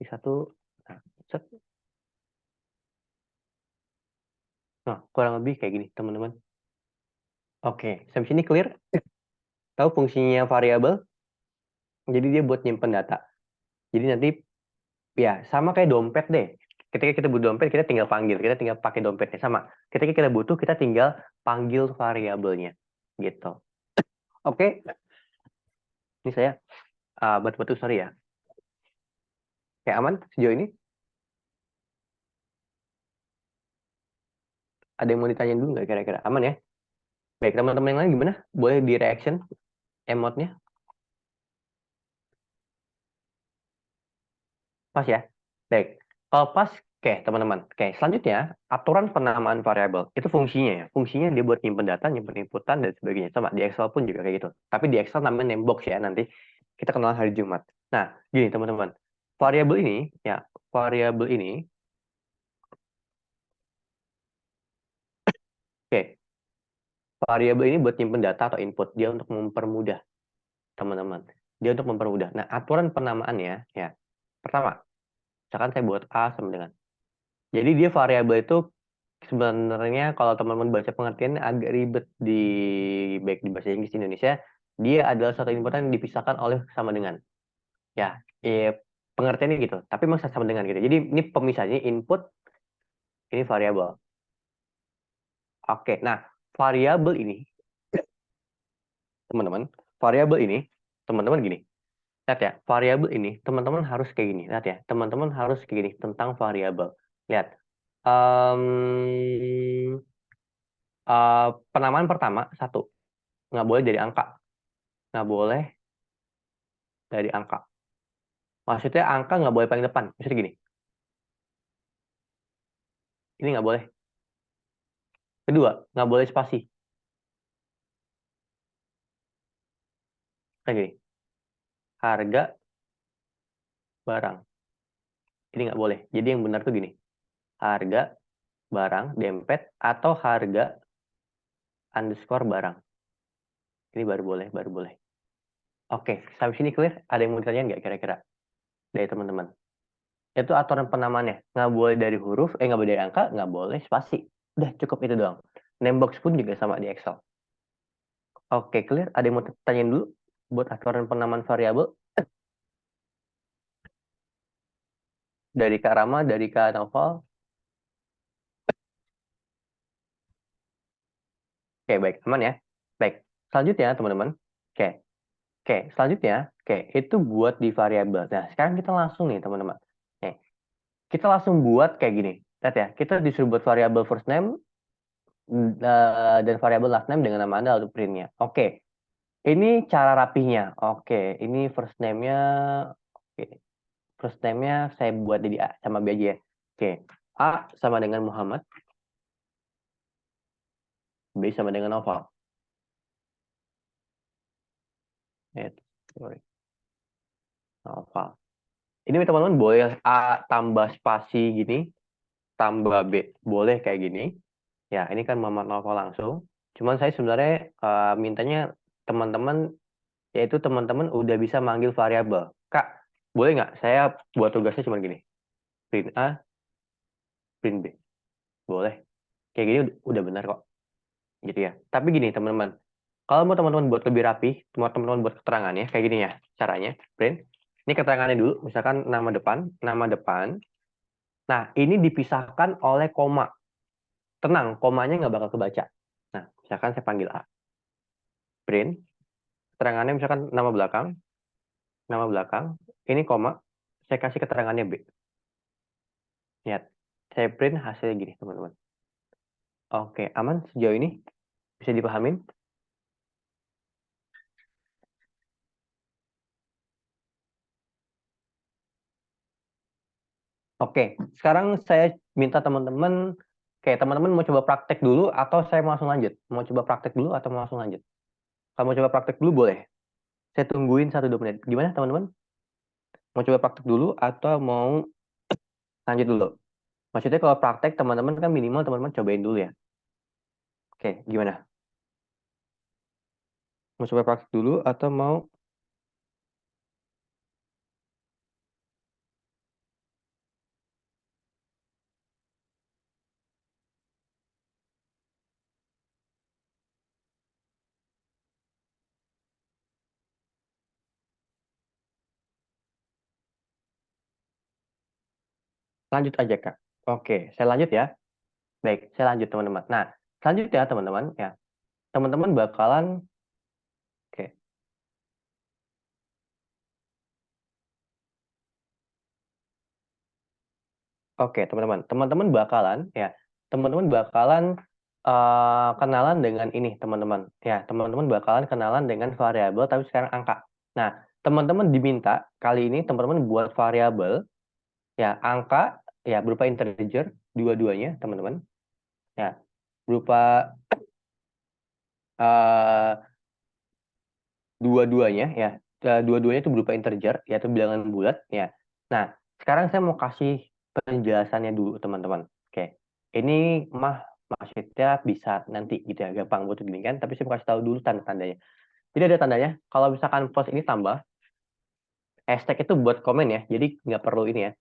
Ini satu, nah, set. Nah, kurang lebih kayak gini, teman-teman. Oke, sampai sini clear? Tahu fungsinya variabel? Jadi dia buat nyimpen data. Jadi nanti ya sama kayak dompet deh. Ketika kita butuh dompet, kita tinggal panggil, kita tinggal pakai dompetnya sama. Ketika kita butuh, kita tinggal panggil variabelnya, gitu. Oke, ini saya batu-batu sorry ya. Kayak aman sejauh ini? Ada yang mau ditanya dulu nggak kira-kira? Aman ya? Baik, teman-teman yang lain gimana? Boleh di reaction? emotnya pas ya. Baik. Kalau pas, oke teman-teman. Oke, selanjutnya aturan penamaan variabel itu fungsinya ya. Fungsinya dia buat nyimpen data, nyimpen inputan dan sebagainya. Sama di Excel pun juga kayak gitu. Tapi di Excel namanya name box ya. Nanti kita kenal hari Jumat. Nah, gini teman-teman. Variabel ini ya, variabel ini oke, variabel ini buat nyimpen data atau input. Dia untuk mempermudah teman-teman. Dia untuk mempermudah. Nah, aturan penamaannya ya. Pertama, misalkan saya buat A sama dengan. Jadi dia variabel itu sebenarnya kalau teman-teman baca pengertian agak ribet di baik di bahasa Inggris di Indonesia, dia adalah satu input yang dipisahkan oleh sama dengan. Ya, pengertiannya gitu. Tapi memang sama dengan gitu. Jadi ini pemisahnya input, ini variabel. Oke, nah variabel ini, teman-teman, variabel ini, teman-teman gini. Lihat ya, variabel ini teman-teman harus kayak gini. Lihat ya, teman-teman harus kayak gini tentang variabel. Lihat. Em, Penamaan pertama, satu, nggak boleh dari angka. Nggak boleh dari angka. Maksudnya angka nggak boleh paling depan. Maksudnya gini, ini nggak boleh. Kedua, nggak boleh spasi. Kayak gini, harga barang. Ini nggak boleh. Jadi yang benar tuh gini, harga barang, dempet, atau harga underscore barang. Ini baru boleh, baru boleh. Oke, sampai sini clear? Ada yang mau ditanyain nggak kira-kira dari teman-teman? Itu aturan penamaannya. Nggak boleh dari huruf, nggak boleh dari angka, nggak boleh spasi. Udah, cukup itu doang. Namebox pun juga sama di Excel. Oke, clear? Ada yang mau tanyain dulu buat aturan penamaan variabel? Dari Kak Rama, dari Kak Novel. Oke, baik. Aman ya? Baik. Selanjutnya, teman-teman. Oke. Oke, selanjutnya. Oke, itu buat di variabel. Nah, sekarang kita langsung nih, teman-teman. Oke. Kita langsung buat kayak gini. Lihat ya, kita disuruh buat variabel first name dan variabel last name dengan nama Anda lalu printnya. Oke. Ini cara rapinya. Oke, ini first name-nya. Oke. First name-nya saya buat jadi A sama B aja ya. Oke. A sama dengan Muhammad. B sama dengan Noval. Sorry. Noval. Ini teman-teman boleh A tambah spasi gini, tambah B. Boleh kayak gini. Ya, ini kan Muhammad Noval langsung. Cuman saya sebenarnya mintanya teman-teman, yaitu teman-teman udah bisa manggil variabel. Kak, boleh nggak saya buat tugasnya cuma gini. Print A, print B. Boleh. Kayak gini udah benar kok. Gitu ya. Tapi gini teman-teman, kalau mau teman-teman buat lebih rapi, mau teman-teman buat keterangannya, kayak gini ya caranya. Print. Ini keterangannya dulu, misalkan nama depan, nama depan. Nah, ini dipisahkan oleh koma. Tenang, komanya nggak bakal kebaca. Nah, misalkan saya panggil A. Print. Keterangannya misalkan nama belakang. Ini koma. Saya kasih keterangannya B. Lihat. Saya print hasilnya gini, teman-teman. Oke, aman sejauh ini? Bisa dipahamin? Oke, sekarang saya minta teman-teman, kayak teman-teman mau coba praktek dulu atau saya mau langsung lanjut? Mau coba praktek dulu atau mau langsung lanjut? Kalau mau coba praktek dulu boleh. Saya tungguin 1-2 menit. Gimana teman-teman? Mau coba praktek dulu atau mau lanjut dulu? Maksudnya kalau praktek teman-teman kan minimal teman-teman cobain dulu ya. Oke, gimana? Mau coba praktek dulu atau mau lanjut aja Kak? Oke, saya lanjut ya. Baik, saya lanjut teman-teman. Nah, selanjutnya teman-teman ya, teman-teman bakalan oke. Oke, teman-teman. Teman-teman bakalan ya, teman-teman bakalan kenalan dengan ini, teman-teman. Ya, teman-teman bakalan kenalan dengan variabel, tapi sekarang angka. Nah, teman-teman diminta kali ini teman-teman buat variabel, ya angka, ya berupa integer, dua-duanya, teman-teman. Ya, berupa eh, dua-duanya, ya. Dua-duanya itu berupa integer, yaitu bilangan bulat, ya. Nah, sekarang saya mau kasih penjelasannya dulu, teman-teman. Oke, ini mah maksudnya bisa nanti gitu ya, gampang buat gini kan, tapi saya mau kasih tahu dulu tanda-tandanya. Jadi ada tandanya, kalau misalkan post ini tambah, hashtag itu buat komen ya, jadi nggak perlu ini ya.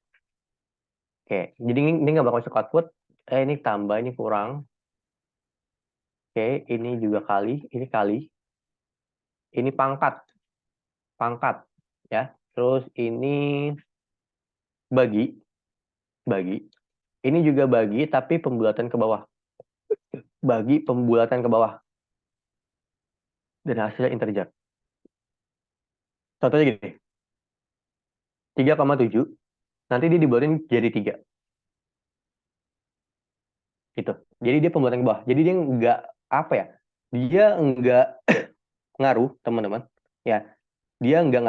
Oke, jadi ini nggak bakal masuk output, ini tambah, ini kurang. Oke, ini juga kali, ini pangkat, ya. Terus ini bagi, bagi. Ini juga bagi, tapi pembulatan ke bawah. Bagi pembulatan ke bawah. Dan hasilnya integer. Contohnya gini, 3,7. Nanti dia dibulatin jadi 3. Gitu. Jadi dia pembulatan ke bawah. Jadi dia nggak, apa ya, dia nggak ngaruh, teman-teman. Ya, dia nggak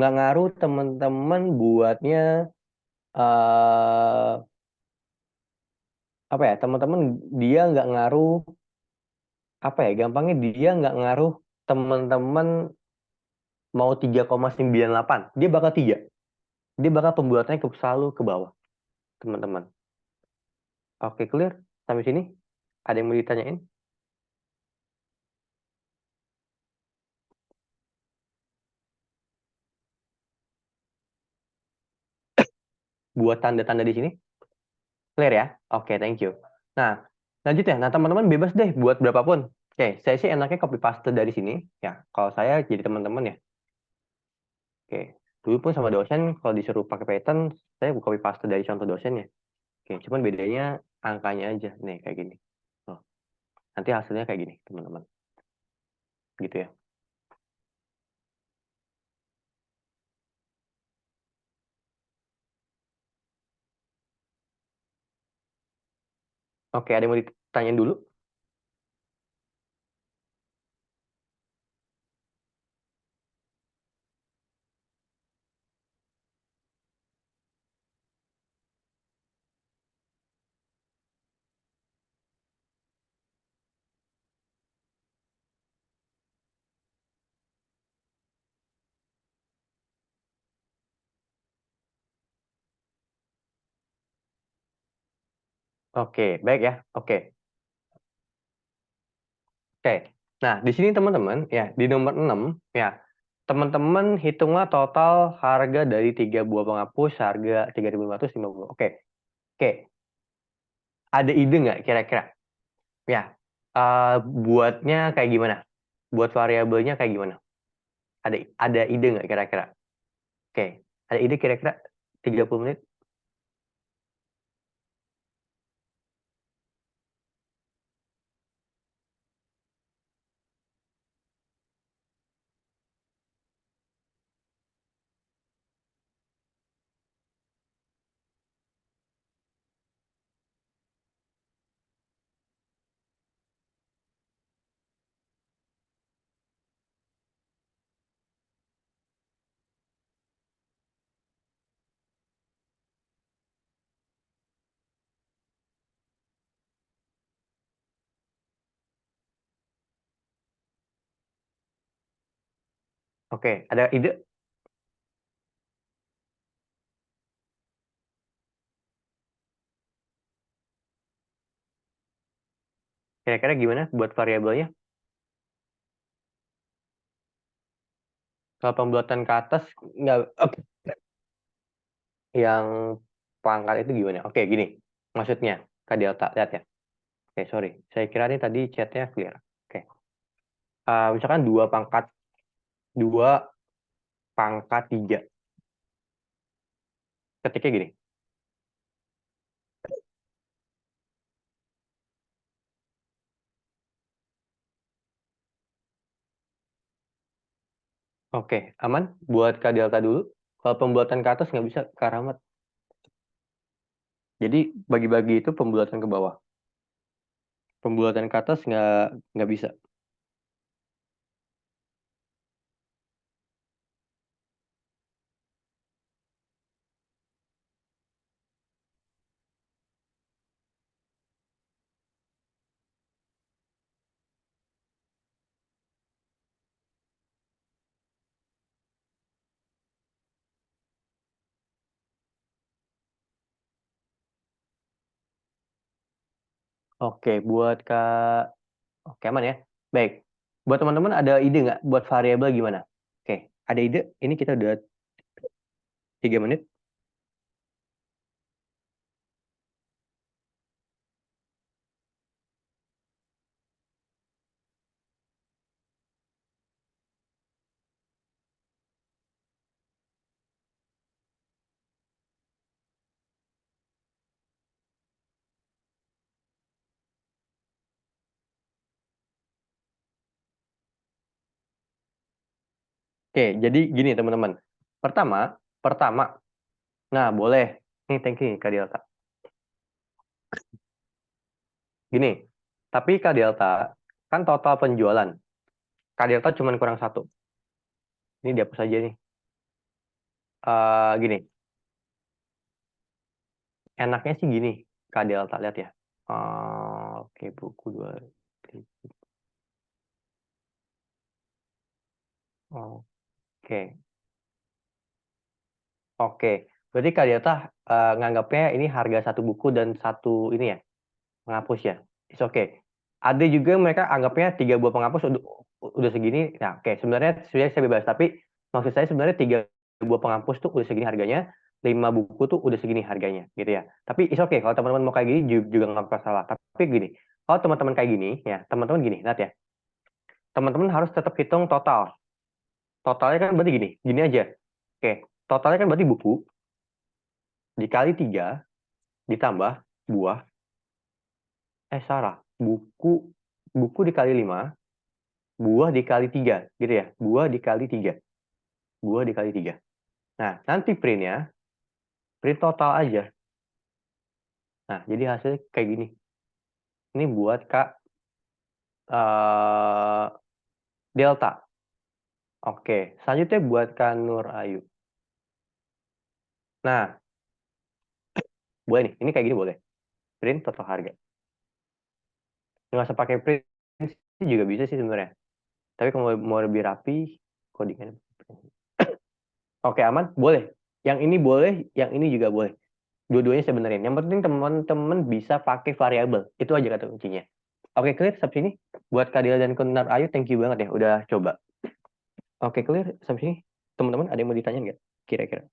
ngaruh teman-teman buatnya, eh apa ya, teman-teman, dia nggak ngaruh, apa ya, gampangnya dia nggak ngaruh teman-teman mau 3,98, dia bakal 3. Dia bakal pembuatannya selalu ke bawah, teman-teman. Oke, clear? Sampai sini? Ada yang mau ditanyain? Buat tanda-tanda di sini? Clear ya? Oke, thank you. Nah, lanjut ya. Nah, teman-teman bebas deh buat berapapun. Oke, saya sih enaknya copy paste dari sini. Ya, kalau saya jadi teman-teman ya. Oke, dulu pun sama dosen, kalau disuruh pakai Python, saya copy paste dari contoh dosennya. Oke, cuman bedanya angkanya aja. Nih, kayak gini. Oh, nanti hasilnya kayak gini, teman-teman. Gitu ya. Oke, ada yang mau ditanyain dulu? Oke, baik ya. Oke. Oke. Nah, di sini teman-teman, ya, di nomor 6 ya, teman-teman hitunglah total harga dari 3 buah penghapus, harga 3.550. Oke. Oke. Ada ide nggak kira-kira? Ya, buatnya kayak gimana? Buat variabelnya kayak gimana? Ada ide nggak kira-kira? Oke. Ada ide kira-kira 30 menit? Oke. Ada ide? Kira-kira gimana buat variabelnya? Kalau pembuatan ke atas, nggak, yang pangkat itu gimana? Oke, gini. Maksudnya, Kak Delta, lihat ya. Oke, sorry. Saya kira ini tadi chatnya clear. Oke. Misalkan dua pangkat 3. Ketiknya gini. Oke, aman? Buat Kak Delta dulu. Kalau pembuatan ke atas nggak bisa, Kak Rahmat. Jadi, bagi-bagi itu pembuatan ke bawah. Pembulatan ke atas nggak bisa. Oke, buat Kak, oke aman ya. Baik, buat teman-teman ada ide nggak buat variabel gimana? Oke, ada ide? Ini kita udah 3 menit. Oke, jadi gini teman-teman. Pertama, pertama, nah boleh. Nih, thank you Kak Delta. Gini, tapi Kak Delta, kan total penjualan. Kak Delta cuma kurang satu. Ini dihapus aja nih. Gini, enaknya sih gini, Kak Delta, lihat ya. Oke, buku dua. Oke, oke. Berarti Kak Delta nganggapnya ini harga satu buku dan satu ini ya, penghapus ya. It's okay. Ada juga mereka anggapnya 3 buah penghapus udah segini. Nah, oke. Sebenarnya saya bebas. Tapi maksud saya sebenarnya 3 buah penghapus tuh udah segini harganya. 5 buku tuh udah segini harganya, gitu ya. Tapi it's okay. Kalau teman-teman mau kayak gini juga nggak masalah. Tapi gini, kalau teman-teman kayak gini, ya teman-teman gini, lihat ya. Teman-teman harus tetap hitung total. Totalnya kan berarti gini, gini aja. Oke, totalnya kan berarti buku dikali 3 ditambah buah. Salah. Buku dikali 5 buah dikali 3 gitu ya. Buah dikali 3. Nah, nanti print total aja. Nah, jadi hasilnya kayak gini. Ini buat Kak uh, Delta. Oke, selanjutnya buat Kak Nur Ayu. Nah, boleh nih. Ini kayak gini boleh. Print total harga. Nggak usah pakai print sih juga bisa sih sebenarnya. Tapi kalau mau lebih rapi, codingannya. Oke, aman? Boleh. Yang ini boleh, yang ini juga boleh. Dua-duanya saya benerin. Yang penting teman-teman bisa pakai variabel. Itu aja kata kuncinya. Oke, clear sampai sini. Buat Kadil dan Kunar Ayu, thank you banget ya udah coba. Oke, clear sampai sini. Teman-teman ada yang mau ditanya nggak? Kira-kira.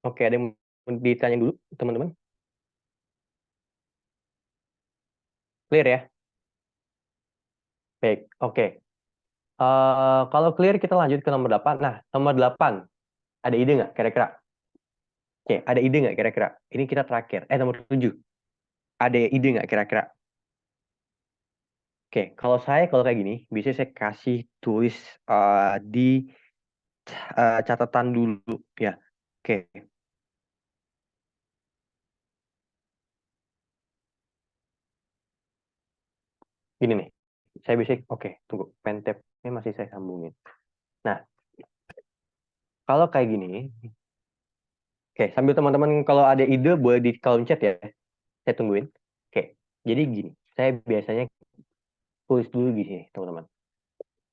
Oke, ada yang mau ditanya dulu, teman-teman? Clear ya? Baik, oke. Kalau clear, kita lanjut ke nomor 8. Nah, nomor 8, ada ide nggak kira-kira? Oke, ada ide nggak kira-kira? Ini kita terakhir. Nomor 7. Ada ide nggak kira-kira? Oke, kalau kayak gini, biasanya saya kasih tulis di catatan dulu ya. Oke, gini nih. Saya bisa, oke, tunggu. Pentapnya masih saya sambungin. Nah, kalau kayak gini, oke, sambil teman-teman kalau ada ide boleh di kolom chat ya. Saya tungguin. Oke, jadi gini. Saya biasanya tulis dulu gini, teman-teman.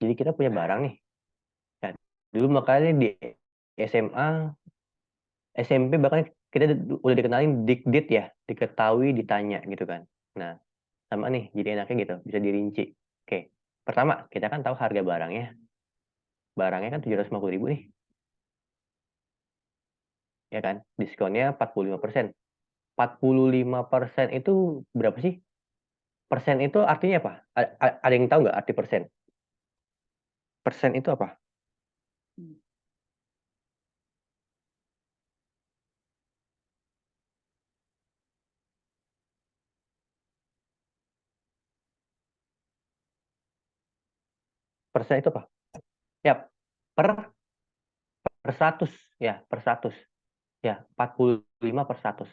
Jadi kita punya barang nih. Nah, dulu makanya di SMA, SMP bahkan kita udah dikenalin dikdit ya, diketahui, ditanya gitu kan. Nah, sama nih, jadi enaknya gitu, bisa dirinci. Oke, pertama kita kan tahu harga barangnya. Barangnya kan 750.000 nih, ya kan? Diskonnya 45%. 45% itu berapa sih? Persen itu artinya apa? Ada yang tahu nggak arti persen? Persen itu apa? Persen itu apa? Ya, per per 100 ya, per 100. Ya, 45/100.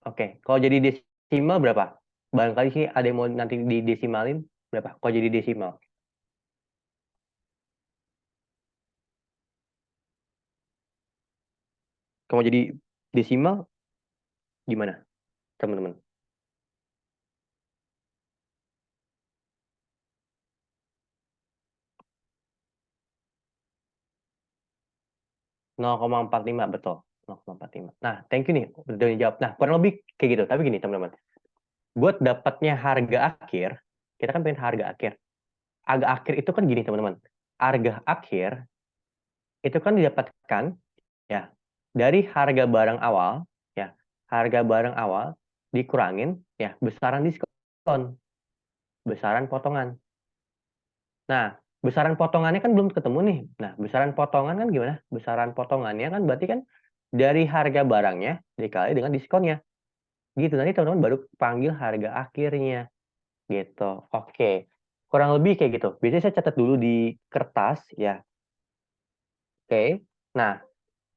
Oke, kalau jadi desimal berapa? Barangkali sih ada yang mau nanti didesimalin berapa? Kalau jadi desimal. Kalau jadi desimal gimana, teman-teman? 0,45 betul. 0,45. Nah, thank you nih udah dijawab. Nah, kurang lebih kayak gitu. Tapi gini, teman-teman. Buat dapatnya harga akhir, kita kan pengen harga akhir. Harga akhir itu kan gini, teman-teman. Harga akhir itu kan didapatkan ya dari harga barang awal ya. Harga barang awal dikurangin ya besaran diskon, besaran potongan. Nah, besaran potongannya kan belum ketemu nih. Nah, besaran potongan kan gimana? Besaran potongannya kan berarti kan dari harga barangnya dikali dengan diskonnya. Gitu. Nanti teman-teman baru panggil harga akhirnya. Gitu. Oke. Kurang lebih kayak gitu. Biasanya saya catat dulu di kertas ya. Oke. Nah,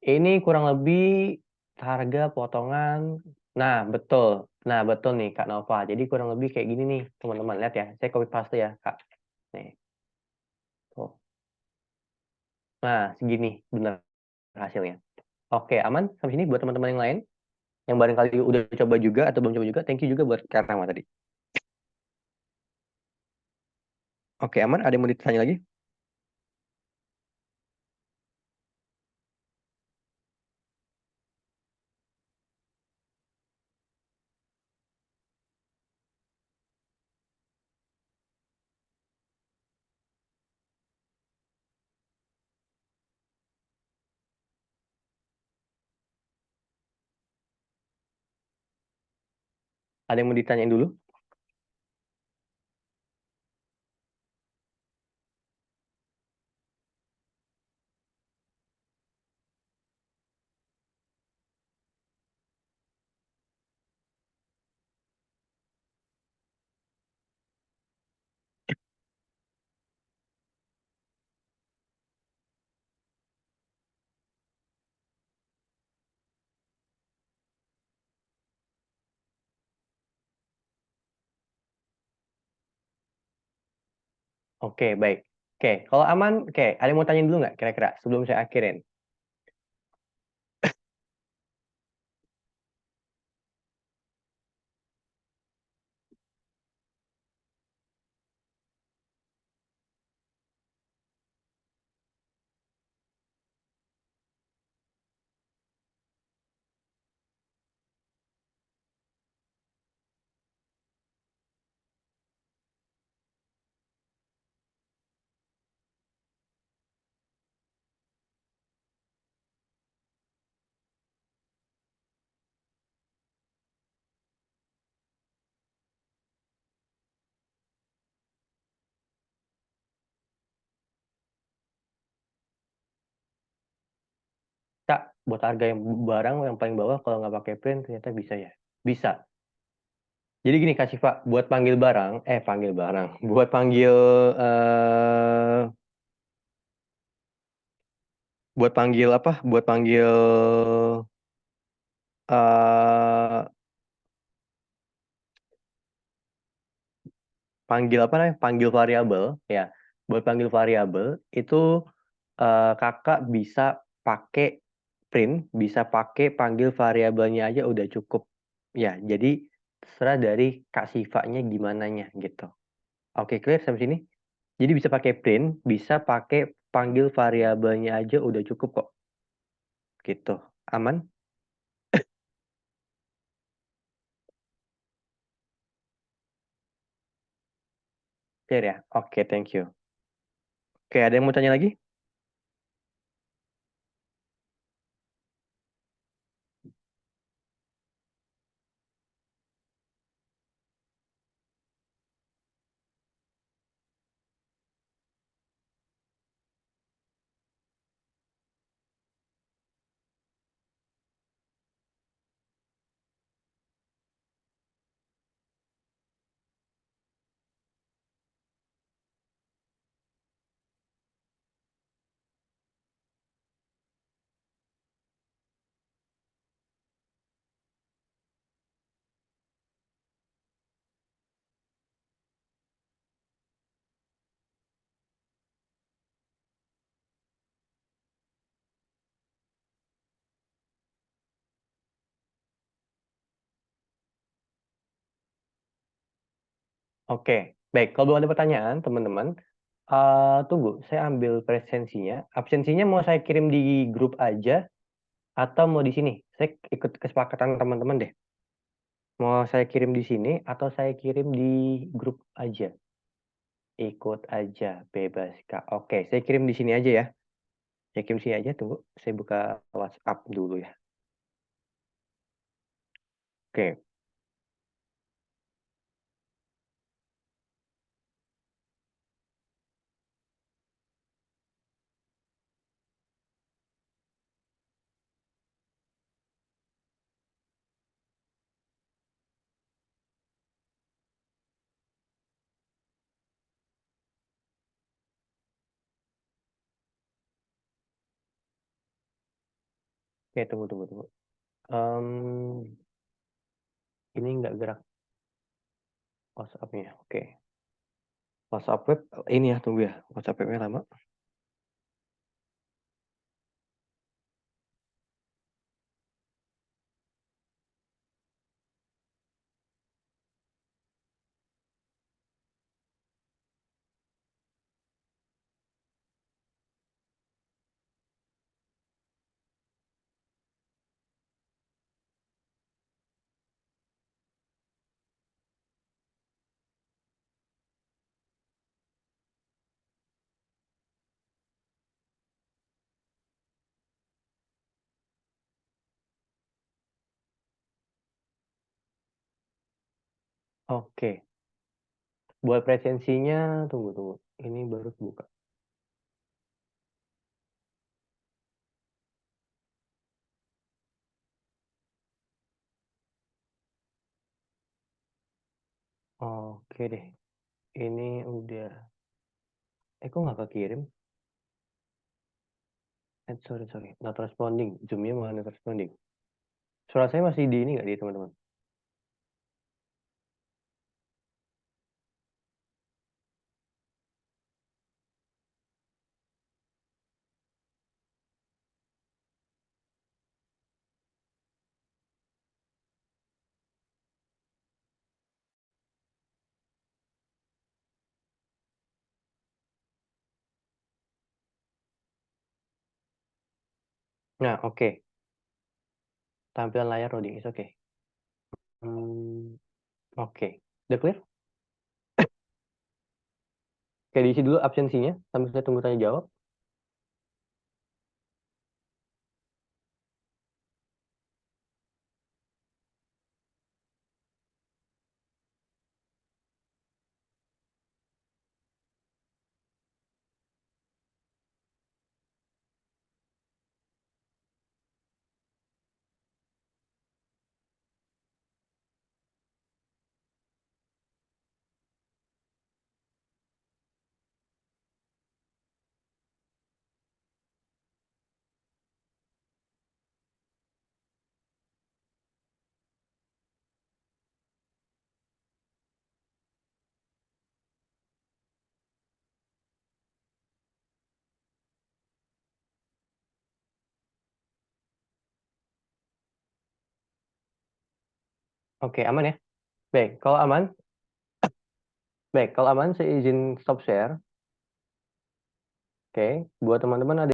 ini kurang lebih harga potongan. Nah, betul. Nah, betul nih Kak Nova. Jadi kurang lebih kayak gini nih, teman-teman. Lihat ya. Saya copy paste ya, Kak. Nih. Tuh. Nah, segini benar hasilnya. Oke, aman sampai sini buat teman-teman yang lain yang barangkali udah coba juga atau belum coba juga. Thank you juga buat Karama tadi. Oke, aman. Ada yang mau ditanya lagi? Ada yang mau ditanyain dulu? Oke, baik. Oke, kalau aman, oke. Ada yang mau tanya dulu nggak kira-kira sebelum saya akhirin? Kak, buat harga yang barang yang paling bawah kalau nggak pakai print ternyata bisa ya? Bisa. Jadi gini Kak Siva, panggil barang, buat panggil eh buat panggil apa? Buat panggil eh panggil apa namanya? Panggil variabel ya. Buat panggil variabel itu kakak bisa pakai print, bisa pakai panggil variabelnya aja udah cukup. Ya, jadi terserah dari Kak Sivanya gimana nya gitu. Oke, clear sampai sini? Jadi bisa pakai print, bisa pakai panggil variabelnya aja udah cukup kok. Gitu. Aman? Clear ya? Oke, thank you. Oke, ada yang mau tanya lagi? Oke, baik. Kalau belum ada pertanyaan, teman-teman, tunggu. Saya ambil presensinya. Absensinya mau saya kirim di grup aja atau mau di sini? Saya ikut kesepakatan teman-teman deh. Mau saya kirim di sini atau saya kirim di grup aja? Ikut aja, bebas, Kak. Oke, saya kirim di sini aja ya. Saya kirim sini aja, tunggu. Saya buka WhatsApp dulu ya. Oke, oke, tunggu, tunggu, tunggu. Ini nggak gerak WhatsApp-nya. Oke. WhatsApp web, ini ya, tunggu ya. WhatsApp webnya lama. Oke. Buat presensinya, tunggu, tunggu. Ini baru buka. Oke deh. Ini udah. Kok nggak kekirim? Sorry, sorry. Not responding. Zoom-nya malah not responding. Suara saya masih di ini nggak di teman-teman? Nah, oke. Tampilan layar loading is oke. Hmm, oke. Udah clear? Oke, diisi dulu absensinya sambil saya tunggu tanya jawab. Oke, aman ya? Baik, kalau aman saya izin stop share. Oke, buat teman-teman ada